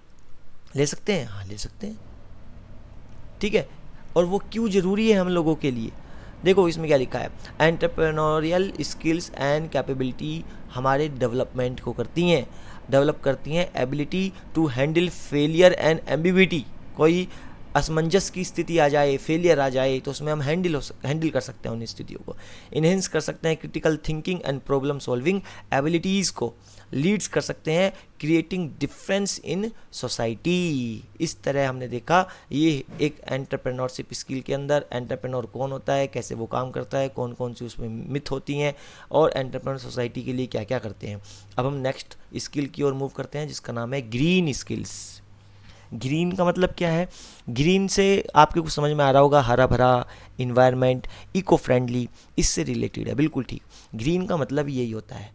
ले सकते हैं, हाँ ले सकते हैं। ठीक है, और वो क्यों ज़रूरी है हम लोगों के लिए? देखो इसमें क्या लिखा है, एंटरप्रेन्योरियल स्किल्स एंड कैपेबिलिटी हमारे डेवलपमेंट को करती हैं, डेवलप करती हैं ability to handle failure and ambiguity. कोई असमंजस की स्थिति आ जाए, फेलियर आ जाए, तो उसमें हम हैंडल कर सकते हैं उन स्थितियों को। इन्हेंस कर सकते हैं critical thinking and problem solving abilities को, लीड्स कर सकते हैं क्रिएटिंग डिफरेंस इन सोसाइटी। इस तरह हमने देखा ये एक एंटरप्रेन्योरशिप स्किल के अंदर एंटरप्रेन्योर कौन होता है, कैसे वो काम करता है, कौन कौन सी उसमें मिथ होती हैं, और एंटरप्रेन्योर सोसाइटी के लिए क्या क्या करते हैं। अब हम नेक्स्ट स्किल की ओर मूव करते हैं जिसका नाम है ग्रीन स्किल्स। ग्रीन का मतलब क्या है? ग्रीन से आपके कुछ समझ में आ रहा होगा, हरा भरा, इन्वायरमेंट, इको फ्रेंडली, इससे रिलेटेड है, बिल्कुल ठीक। ग्रीन का मतलब यही होता है।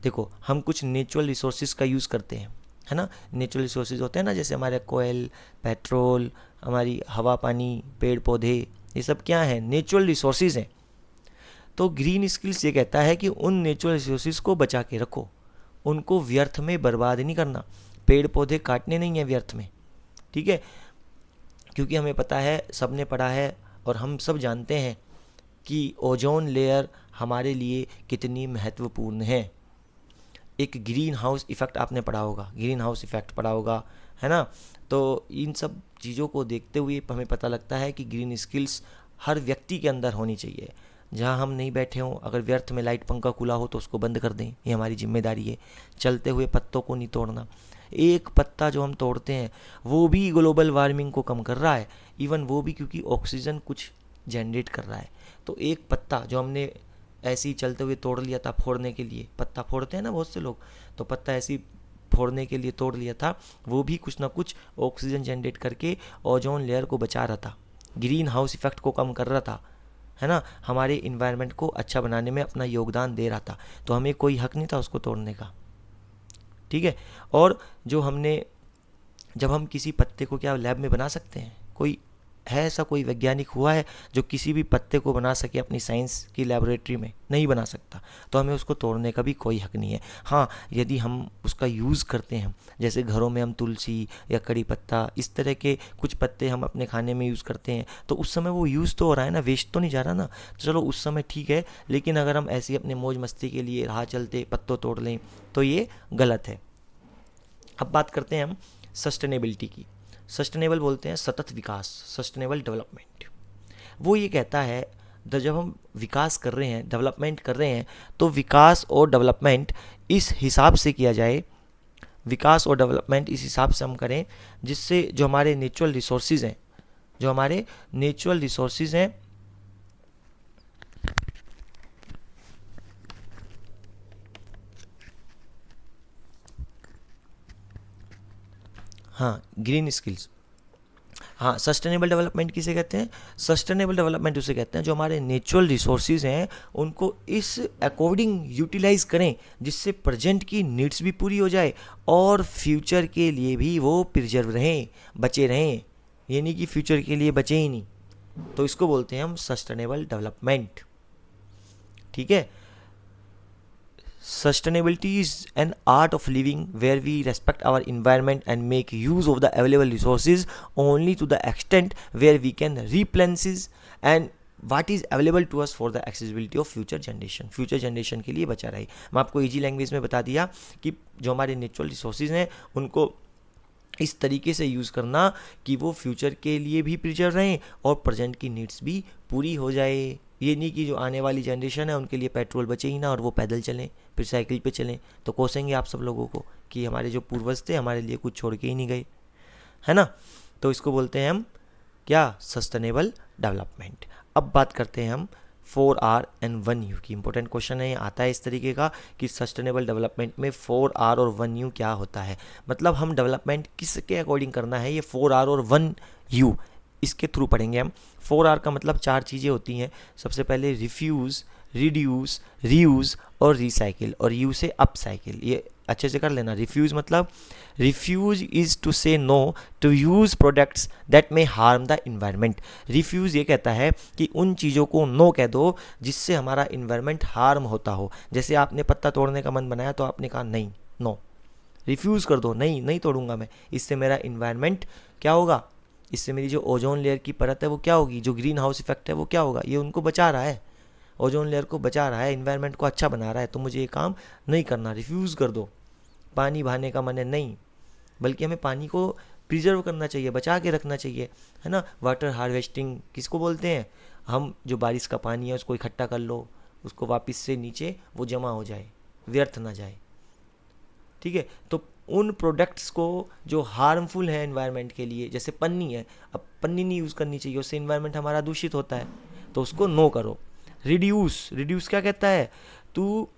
देखो हम कुछ नेचुरल रिसोर्सेज का यूज़ करते हैं, है ना। नेचुरल रिसोर्सेज होते हैं ना, जैसे हमारे कोयल, पेट्रोल, हमारी हवा, पानी, पेड़ पौधे, ये सब क्या है? नेचुरल रिसोर्सेज हैं। तो ग्रीन स्किल्स ये कहता है कि उन नेचुरल रिसोर्सेज को बचा के रखो, उनको व्यर्थ में बर्बाद नहीं करना, पेड़ पौधे काटने नहीं है व्यर्थ में। ठीक है, क्योंकि हमें पता है, सबने पढ़ा है और हम सब जानते हैं कि ओजोन लेयर हमारे लिए कितनी महत्वपूर्ण है। एक ग्रीन हाउस इफ़ेक्ट आपने पढ़ा होगा, ग्रीन हाउस इफ़ेक्ट पढ़ा होगा, है ना। तो इन सब चीज़ों को देखते हुए हमें पता लगता है कि ग्रीन स्किल्स हर व्यक्ति के अंदर होनी चाहिए। जहाँ हम नहीं बैठे हों, अगर व्यर्थ में लाइट पंखा खुला हो तो उसको बंद कर दें, ये हमारी जिम्मेदारी है। चलते हुए पत्तों को नहीं तोड़ना, एक पत्ता जो हम तोड़ते हैं वो भी ग्लोबल वार्मिंग को कम कर रहा है, इवन वो भी क्योंकि ऑक्सीजन कुछ जनरेट कर रहा है। तो एक पत्ता जो हमने ऐसे ही चलते हुए तोड़ लिया था फोड़ने के लिए, पत्ता फोड़ते हैं ना बहुत से लोग, तो पत्ता ऐसे ही फोड़ने के लिए तोड़ लिया था, वो भी कुछ ना कुछ ऑक्सीजन जनरेट करके ओजोन लेयर को बचा रहा था, ग्रीन हाउस इफेक्ट को कम कर रहा था, है ना, हमारे इन्वायरमेंट को अच्छा बनाने में अपना योगदान दे रहा था। तो हमें कोई हक नहीं था उसको तोड़ने का। ठीक है, और जो हमने, जब हम किसी पत्ते को क्या लैब में बना सकते हैं? कोई है ऐसा कोई वैज्ञानिक हुआ है जो किसी भी पत्ते को बना सके अपनी साइंस की लैबोरेटरी में? नहीं बना सकता। तो हमें उसको तोड़ने का भी कोई हक नहीं है। हाँ, यदि हम उसका यूज़ करते हैं, जैसे घरों में हम तुलसी या कड़ी पत्ता, इस तरह के कुछ पत्ते हम अपने खाने में यूज़ करते हैं, तो उस समय वो यूज़ तो हो रहा है ना, वेस्ट तो नहीं जा रहा ना। तो चलो उस समय ठीक है, लेकिन अगर हम ऐसे अपने मौज मस्ती के लिए राह चलते पत्तों तोड़ लें तो ये गलत है। अब बात करते हैं हम सस्टेनेबिलिटी की। सस्टेनेबल बोलते हैं सतत विकास, सस्टेनेबल डेवलपमेंट। वो ये कहता है जब हम विकास कर रहे हैं, डेवलपमेंट कर रहे हैं, तो विकास और डेवलपमेंट इस हिसाब से किया जाए, विकास और डेवलपमेंट इस हिसाब से हम करें जिससे जो हमारे नेचुरल रिसोर्सेज हैं, जो हमारे नेचुरल रिसोर्सेज हैं, हाँ ग्रीन स्किल्स, हाँ सस्टेनेबल डेवलपमेंट किसे कहते हैं? सस्टेनेबल डेवलपमेंट उसे कहते हैं जो हमारे नेचुरल रिसोर्सेज हैं उनको इस अकॉर्डिंग यूटिलाइज करें जिससे प्रेजेंट की नीड्स भी पूरी हो जाए और फ्यूचर के लिए भी वो प्रिजर्व रहें, बचे रहें। ये नहीं कि फ्यूचर के लिए बचे ही नहीं, तो इसको बोलते हैं हम सस्टेनेबल डेवलपमेंट। ठीक है, sustainability is an art of living where we respect our environment and make use of the available resources only to the extent where we can replenish and what is available to us for the accessibility of future generation। future generation के लिए बचा रहे। मैं आपको इजी लैंग्वेज में बता दिया कि जो हमारे नेचुरल रिसोर्सेज हैं उनको इस तरीके से यूज़ करना कि वो फ्यूचर के लिए भी प्रिजर्व रहें और प्रेजेंट की नीड्स भी पूरी हो जाए। ये नहीं कि जो आने वाली जनरेशन है उनके लिए पेट्रोल बचे ही ना और वो पैदल चलें, फिर साइकिल पे चलें, तो कोसेंगे आप सब लोगों को कि हमारे जो पूर्वज थे हमारे लिए कुछ छोड़ के ही नहीं गए, है ना। तो इसको बोलते हैं हम क्या? Sustainable development. अब बात करते हैं हम 4R एंड 1U की। इंपॉर्टेंट क्वेश्चन है, आता है इस तरीके का कि सस्टेनेबल डेवलपमेंट में 4R और 1U क्या होता है, मतलब हम डेवलपमेंट किसके अकॉर्डिंग करना है, ये 4R और 1U इसके थ्रू पढ़ेंगे हम। 4R का मतलब 4 चीज़ें होती हैं। सबसे पहले रिफ्यूज़, रिड्यूस, रीयूज़ और रिसाइकिल, और यू से अपसाइकिल। ये अच्छे से कर लेना। रिफ्यूज़ मतलब refuse is to say no to use products that may harm the environment. Refuse ये कहता है कि उन चीज़ों को नो कह दो जिससे हमारा इन्वायरमेंट हार्म होता हो। जैसे आपने पत्ता तोड़ने का मन बनाया तो आपने कहा नहीं, नो, रिफ्यूज़ कर दो, नहीं नहीं तोड़ूंगा मैं, इससे मेरा इन्वायरमेंट क्या होगा, इससे मेरी जो ओजोन लेयर की परत है वो क्या होगी, जो ग्रीन हाउस इफेक्ट है वो क्या होगा, ये उनको बचा रहा है, ओजोन लेयर को बचा रहा है, इन्वायरमेंट को अच्छा बना रहा है, तो मुझे ये काम नहीं करना, रिफ्यूज़ कर दो। पानी बहाने का मन है, नहीं, बल्कि हमें पानी को प्रिजर्व करना चाहिए, बचा के रखना चाहिए, है ना। वाटर हार्वेस्टिंग किसको बोलते हैं, हम जो बारिश का पानी है उसको इकट्ठा कर लो, उसको वापस से नीचे वो जमा हो जाए, व्यर्थ ना जाए, ठीक है। तो उन प्रोडक्ट्स को जो हार्मफुल है एनवायरनमेंट के लिए, जैसे पन्नी है, अब पन्नी नहीं यूज़ करनी चाहिए, उससे एनवायरनमेंट हमारा दूषित होता है, तो उसको नो करो। रिड्यूस, रिड्यूस क्या कहता है, तू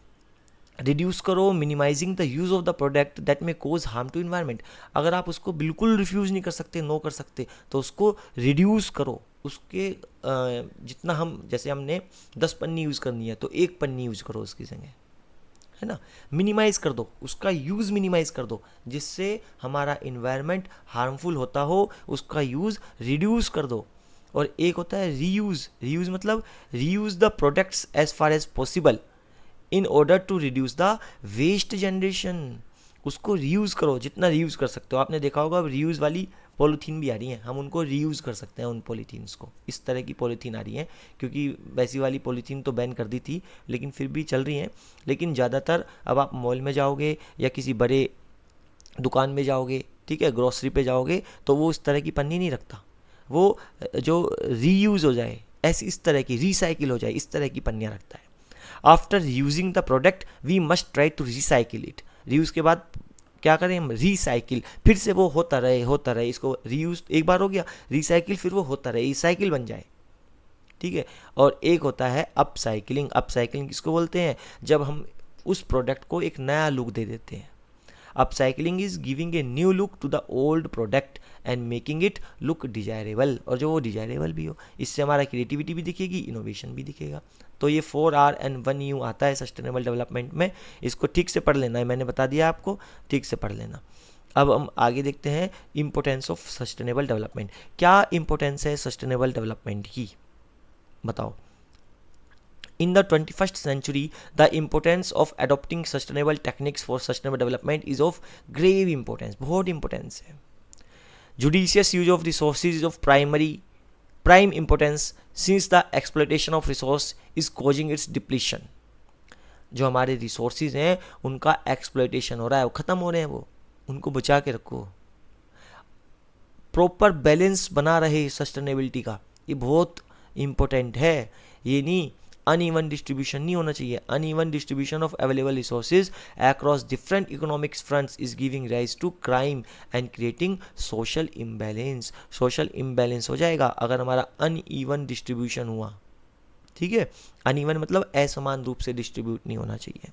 रिड्यूस करो, minimising the use of the product that may cause harm to environment. अगर आप उसको बिल्कुल रिफ्यूज़ नहीं कर सकते, नो कर सकते, तो उसको रिड्यूस करो, उसके जितना हम, जैसे हमने 10 पन्नी यूज़ करनी है तो 1 पन्नी यूज़ करो उसकी जगह, है ना। मिनिमाइज़ कर दो, उसका यूज़ मिनिमाइज़ कर दो, जिससे हमारा इन्वायरमेंट हार्मफुल होता हो उसका यूज़ रिड्यूस कर दो। और एक होता है रीयूज़, रीयूज़ मतलब reuse the products as far as possible in order to reduce the waste generation. उसको रीयूज़ करो, जितना रीयूज़ कर सकते हो। आपने देखा होगा अब रीयूज़ वाली पॉलीथीन भी आ रही हैं, हम उनको रीयूज़ कर सकते हैं उन पॉलीथीन्स को, इस तरह की पॉलीथीन आ रही हैं, क्योंकि वैसी वाली पॉलीथीन तो बैन कर दी थी, लेकिन फिर भी चल रही हैं। लेकिन ज़्यादातर अब आप मॉल में जाओगे या किसी बड़े दुकान में जाओगे, ठीक है, ग्रोसरी पे जाओगे, तो वो इस तरह की पन्नी नहीं रखता, वो जो रीयूज़ हो जाए, ऐसी इस तरह की रिसाइकिल हो जाए, इस तरह की पन्नियाँ रखता है। After using the product we must try to recycle it. Reuse के बाद क्या करें हम, रिसाइकिल, फिर से वो होता रहे, इसको रीयूज एक बार हो गया, रिसाइकिल फिर वो होता रहे, रिसाइकिल बन जाए, ठीक है। और एक होता है अपसाइकिलिंग। अपसाइकिलिंग किसको बोलते हैं, जब हम उस प्रोडक्ट को एक नया लुक दे देते हैं। Upcycling is giving a new look to the old product and making it look desirable, और जो वो डिजायरेबल भी हो, इससे हमारा क्रिएटिविटी भी दिखेगी, इनोवेशन भी दिखेगा। तो ये 4R एंड 1U आता है सस्टेनेबल डेवलपमेंट में, इसको ठीक से पढ़ लेना है, मैंने बता दिया आपको, ठीक से पढ़ लेना। अब हम आगे देखते हैं इम्पोर्टेंस ऑफ सस्टेनेबल डेवलपमेंट। क्या इम्पोर्टेंस है सस्टेनेबल डेवलपमेंट की, बताओ। In the 21st century, the importance of adopting sustainable techniques for sustainable development is of grave importance. बहुत importance है। Judicious use of resources is of prime importance since the exploitation of resource is causing its depletion. जो हमारे resources हैं उनका exploitation हो रहा है, वो ख़त्म हो रहे हैं, वो उनको बचा के रखो। प्रॉपर बैलेंस बना रहे सस्टेनेबिलिटी का, ये बहुत इम्पोर्टेंट है। ये नहीं अनइवन डिस्ट्रीब्यूशन नहीं होना चाहिए। Uneven distribution of available resources across different economics fronts is giving rise to crime and creating social imbalance. Social imbalance हो जाएगा अगर हमारा अनइवन डिस्ट्रीब्यूशन हुआ, ठीक है। अनइवन मतलब असमान रूप से डिस्ट्रीब्यूट नहीं होना चाहिए।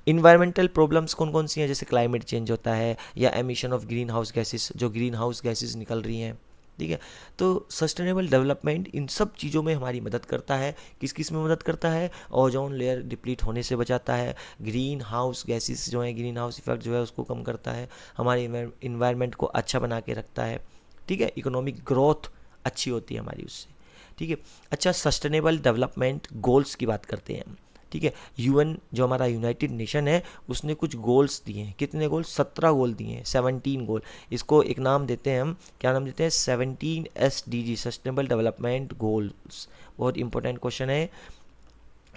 इन्वायरमेंटल प्रॉब्लम्स कौन कौन सी हैं, जैसे क्लाइमेट चेंज होता है या emission of green house gases, जो ग्रीन हाउस गैसेस निकल रही हैं, ठीक है। तो सस्टेनेबल डेवलपमेंट इन सब चीज़ों में हमारी मदद करता है। किस किस में मदद करता है, ओजोन लेयर डिप्लीट होने से बचाता है, ग्रीन हाउस गैसेस जो है, ग्रीन हाउस इफेक्ट जो है उसको कम करता है, हमारे इन्वायरमेंट को अच्छा बना के रखता है, ठीक है। इकोनॉमिक ग्रोथ अच्छी होती है हमारी उससे, ठीक है। अच्छा, सस्टेनेबल डेवलपमेंट गोल्स की बात करते हैं हम, ठीक है। यूएन जो हमारा यूनाइटेड नेशन है उसने कुछ गोल्स दिए हैं। कितने गोल, 17 गोल दिए हैं, 17 गोल। इसको एक नाम देते हैं हम, क्या नाम देते हैं, 17 SDG, सस्टेनेबल डेवलपमेंट गोल्स। बहुत इंपॉर्टेंट क्वेश्चन है,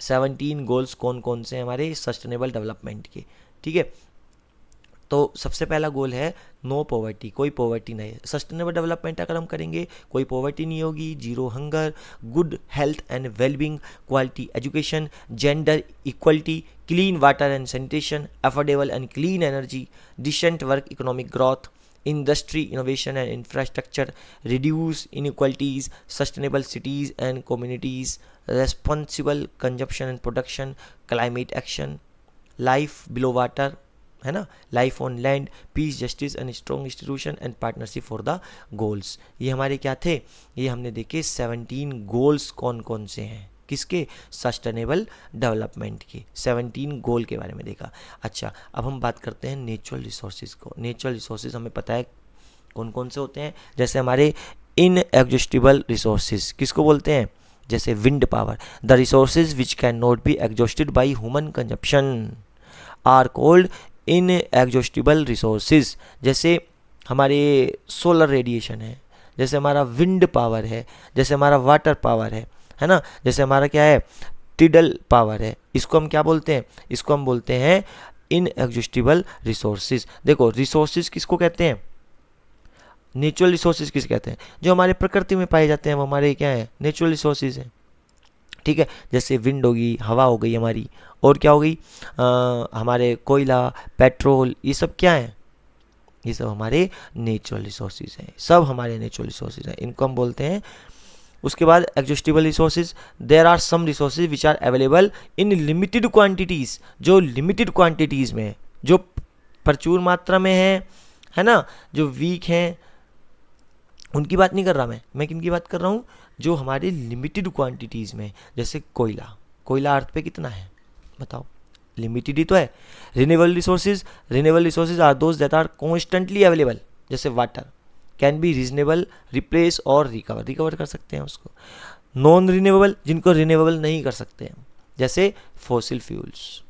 17 गोल्स कौन कौन से हैं हमारे सस्टेनेबल डेवलपमेंट के, ठीक है। तो सबसे पहला गोल है नो पॉवर्टी, कोई पॉवर्टी नहीं है। सस्टेनेबल डेवलपमेंट अगर हम करेंगे कोई पॉवर्टी नहीं होगी, zero hunger, good health and wellbeing, quality education, gender equality, clean water and sanitation, affordable and clean energy, decent work, economic growth, industry, innovation and infrastructure, reduce inequalities, sustainable cities and communities, responsible consumption and production, climate action, life below water, है ना, life on land, peace, justice and strong institution and partnership for the goals. ये हमारे क्या थे, ये हमने देखे 17 गोल्स कौन कौन से हैं, किसके, सस्टेनेबल डेवलपमेंट के 17 गोल के बारे में देखा। अच्छा, अब हम बात करते हैं नेचुरल रिसोर्सेज को। नेचुरल रिसोर्सेज हमें पता है कौन कौन से होते हैं, जैसे हमारे इनएग्जॉस्टिबल रिसोर्सेज किसको बोलते हैं, जैसे wind power, the resources which can not be exhausted by human consumption are called inexhaustible resources. जैसे हमारे सोलर रेडिएशन है, जैसे हमारा विंड पावर है, जैसे हमारा वाटर पावर है ना, जैसे हमारा क्या है, टिडल पावर है, इसको हम क्या बोलते हैं, इसको हम बोलते हैं इनएग्जॉस्टिबल रिसोर्सेज। देखो रिसोर्सेज किसको कहते हैं, नेचुरल रिसोर्सेज किसे कहते हैं, जो हमारे प्रकृति में पाए जाते हैं वो हमारे क्या है, नेचुरल रिसोर्सेज हैं, ठीक है। जैसे विंड होगी, हवा हो गई हमारी, और क्या हो गई, हमारे कोयला, पेट्रोल, ये सब क्या है, ये सब हमारे नेचुरल रिसोर्सेज हैं, सब हमारे नेचुरल रिसोर्सेज हैं, इनको हम बोलते हैं। उसके बाद exhaustible resources, there are some resources which are available in limited quantities, जो लिमिटेड क्वांटिटीज़ में, जो प्रचुर मात्रा में है ना, जो वीक हैं उनकी बात नहीं कर रहा मैं किन की बात कर रहा हूँ, जो हमारे लिमिटेड क्वांटिटीज़ में, जैसे कोयला अर्थ पे कितना है बताओ, लिमिटेड ही तो है। Renewable resources are those that are constantly available, जैसे water can be reasonable, replace और रिकवर कर सकते हैं उसको। नॉन रिन्यूएबल, जिनको रिन्यूएबल नहीं कर सकते हैं, जैसे फॉसिल फ्यूल्स।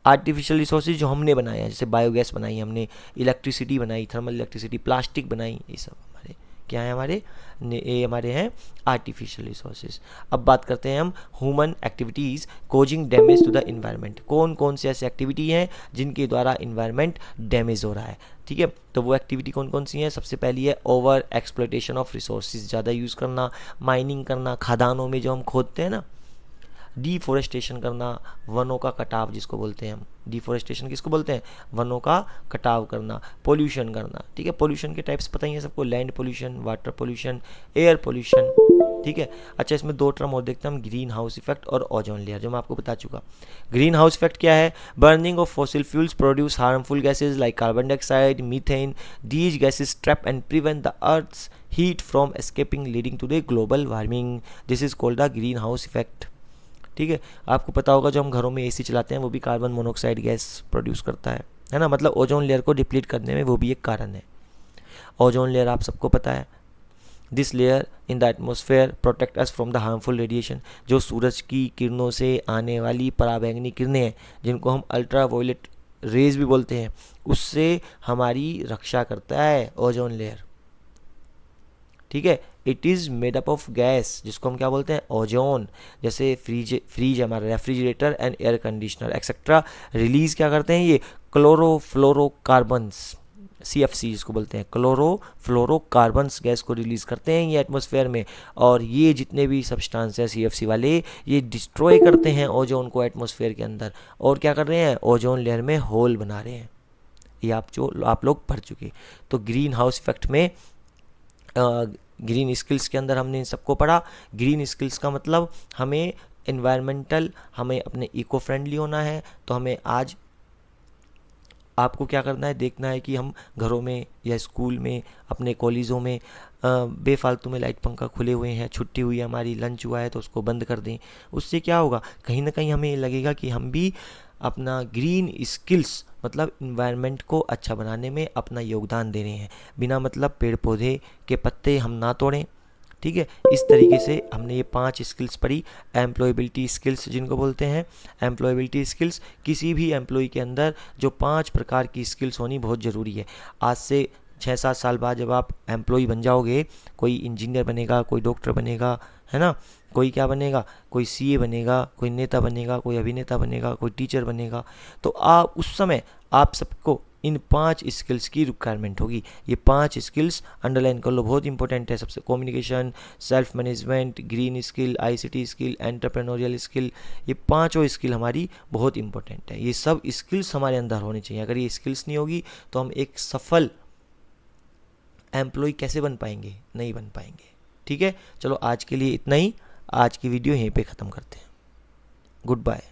आर्टिफिशियल रिसोर्सेज जो हमने बनाए हैं, जैसे बायोगैस बनाई हमने, इलेक्ट्रिसिटी बनाई, थर्मल इलेक्ट्रिसिटी, प्लास्टिक बनाई, ये सब हमारे क्या है, ये हमारे हैं आर्टिफिशियल रिसोर्सेज। अब बात करते हैं हम human activities causing damage to the environment. कौन कौन सी ऐसी एक्टिविटी हैं जिनके द्वारा इन्वायरमेंट डैमेज हो रहा है, ठीक है। तो वो एक्टिविटी कौन कौन सी हैं, सबसे पहली है ओवर एक्सप्लॉयटेशन ऑफ रिसोर्सेज, ज़्यादा यूज़ करना, माइनिंग करना, खदानों में जो हम खोदते हैं ना, डिफोरेस्टेशन करना, वनों का कटाव जिसको बोलते हैं हम, डिफोरेस्टेशन किसको बोलते हैं, वनों का कटाव करना, पोल्यूशन करना, ठीक है। पोल्यूशन के टाइप्स पता ही है सबको, land pollution, water pollution, air pollution, ठीक है। अच्छा, इसमें दो टर्म और देखते हैं हम, ग्रीन हाउस इफेक्ट और ओजोन लेयर, जो मैं आपको बता चुका। ग्रीन हाउस इफेक्ट क्या है, burning of fossil fuels produce harmful gases like carbon dioxide, methane, these gases trap and prevent the earth's heat from escaping leading to the global warming, this is called the greenhouse effect, ठीक है। आपको पता होगा जो हम घरों में एसी चलाते हैं वो भी कार्बन मोनोऑक्साइड गैस प्रोड्यूस करता है ना, मतलब ओजोन लेयर को डिप्लीट करने में वो भी एक कारण है। ओजोन लेयर आप सबको पता है, this layer in the atmosphere protect us from the harmful radiation, जो सूरज की किरणों से आने वाली पराबैंगनी किरणें हैं, जिनको हम अल्ट्रा वायलेट रेज भी बोलते हैं, उससे हमारी रक्षा करता है ओजोन लेयर, ठीक है। It is made up of gas, जिसको हम क्या बोलते हैं, ओजोन। जैसे फ्रीज हमारा refrigerator and air conditioner etcetera release क्या करते हैं, ये क्लोरोफ्लोरोकार्बन्स, CFC जिसको बोलते हैं, क्लोरोफ्लोरोकार्बन्स गैस को रिलीज करते हैं ये एटमॉस्फेयर में, और ये जितने भी सब्सटेंस है CFC वाले, ये डिस्ट्रॉय करते हैं ओजोन को एटमॉस्फेयर के अंदर, और क्या कर रहे हैं, ओजोन लेयर में होल बना रहे हैं। ये आप लोग पढ़ चुके। तो ग्रीन हाउस इफेक्ट में ग्रीन स्किल्स के अंदर हमने इन सबको पढ़ा। ग्रीन स्किल्स का मतलब हमें हमें अपने इको फ्रेंडली होना है, तो हमें आज आपको क्या करना है, देखना है कि हम घरों में या स्कूल में, अपने कॉलेजों में बेफालतू में लाइट पंखा खुले हुए हैं, छुट्टी हुई है हमारी, लंच हुआ है तो उसको बंद कर दें। उससे क्या होगा, कहीं ना कहीं हमें लगेगा कि हम भी अपना ग्रीन स्किल्स मतलब इन्वायरमेंट को अच्छा बनाने में अपना योगदान दे रहे हैं। बिना मतलब पेड़ पौधे के पत्ते हम ना तोड़ें, ठीक है। इस तरीके से हमने ये 5 स्किल्स पढ़ी। एम्प्लॉयबिलिटी स्किल्स जिनको बोलते हैं, एम्प्लॉयबिलिटी स्किल्स, किसी भी एम्प्लॉय के अंदर जो 5 प्रकार की स्किल्स होनी बहुत ज़रूरी है। आज से 6-7 साल बाद जब आप एम्प्लॉय बन जाओगे, कोई इंजीनियर बनेगा, कोई डॉक्टर बनेगा, है ना, कोई क्या बनेगा, कोई CA बनेगा, कोई नेता बनेगा, कोई अभिनेता बनेगा, कोई टीचर बनेगा, तो आप उस समय आप सबको इन 5 स्किल्स की रिक्वायरमेंट होगी। ये 5 स्किल्स अंडरलाइन कर लो, बहुत इंपॉर्टेंट है। सबसे communication, self management, green skill, ICT skill, entrepreneurial skill, ये 5 स्किल हमारी बहुत इंपॉर्टेंट है। ये सब स्किल्स हमारे अंदर होनी चाहिए। अगर ये स्किल्स नहीं होगी तो हम एक सफल एम्प्लॉय कैसे बन पाएंगे? नहीं बन पाएंगे। ठीक है, चलो आज के लिए इतना ही। आज की वीडियो यहीं पे ख़त्म करते हैं। Good bye.